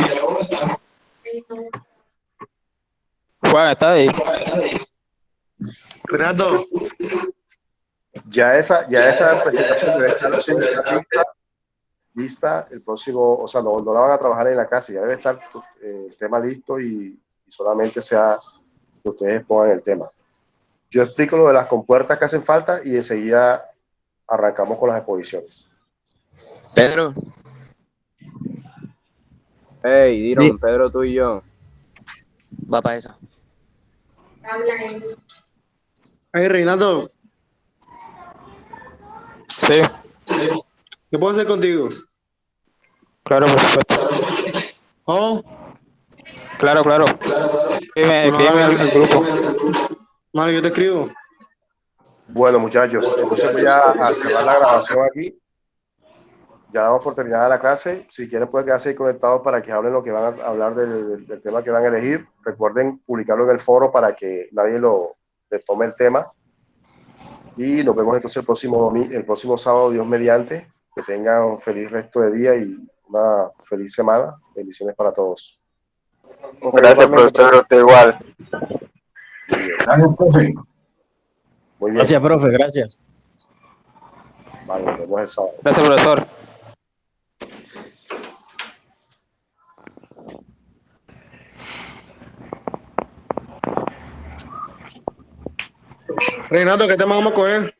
S6: Juan, ¿está ahí?
S10: Renato.
S1: Ya esa presentación debe estar lista el próximo, o sea, no la van a trabajar en la casa, ya debe estar el tema listo y solamente sea que ustedes pongan el tema. Yo explico lo de las compuertas que hacen falta y enseguida arrancamos con las exposiciones.
S7: Pedro.
S19: Hey, Diron, Pedro, tú y yo.
S7: Va para eso.
S10: Hey, Renato.
S6: Sí.
S10: ¿Qué puedo hacer contigo?
S6: Claro, por supuesto.
S10: ¿Oh?
S6: Claro. Escríbeme al grupo.
S10: Mario, yo te escribo.
S1: Bueno, muchachos, entonces voy a cerrar la grabación aquí. Ya damos por terminada la clase. Si quieren pueden quedarse ahí conectados para que hablen lo que van a hablar del tema que van a elegir. Recuerden publicarlo en el foro para que nadie le tome el tema. Y nos vemos entonces el próximo sábado, Dios mediante. Que tengan un feliz resto de día y una feliz semana. Bendiciones para todos.
S4: Gracias, profesor, usted igual.
S13: Gracias, profe.
S1: Muy bien.
S21: Gracias, profe, gracias.
S1: Vale, nos vemos el sábado.
S6: Gracias, profesor.
S10: Renato, ¿qué tema vamos a coger?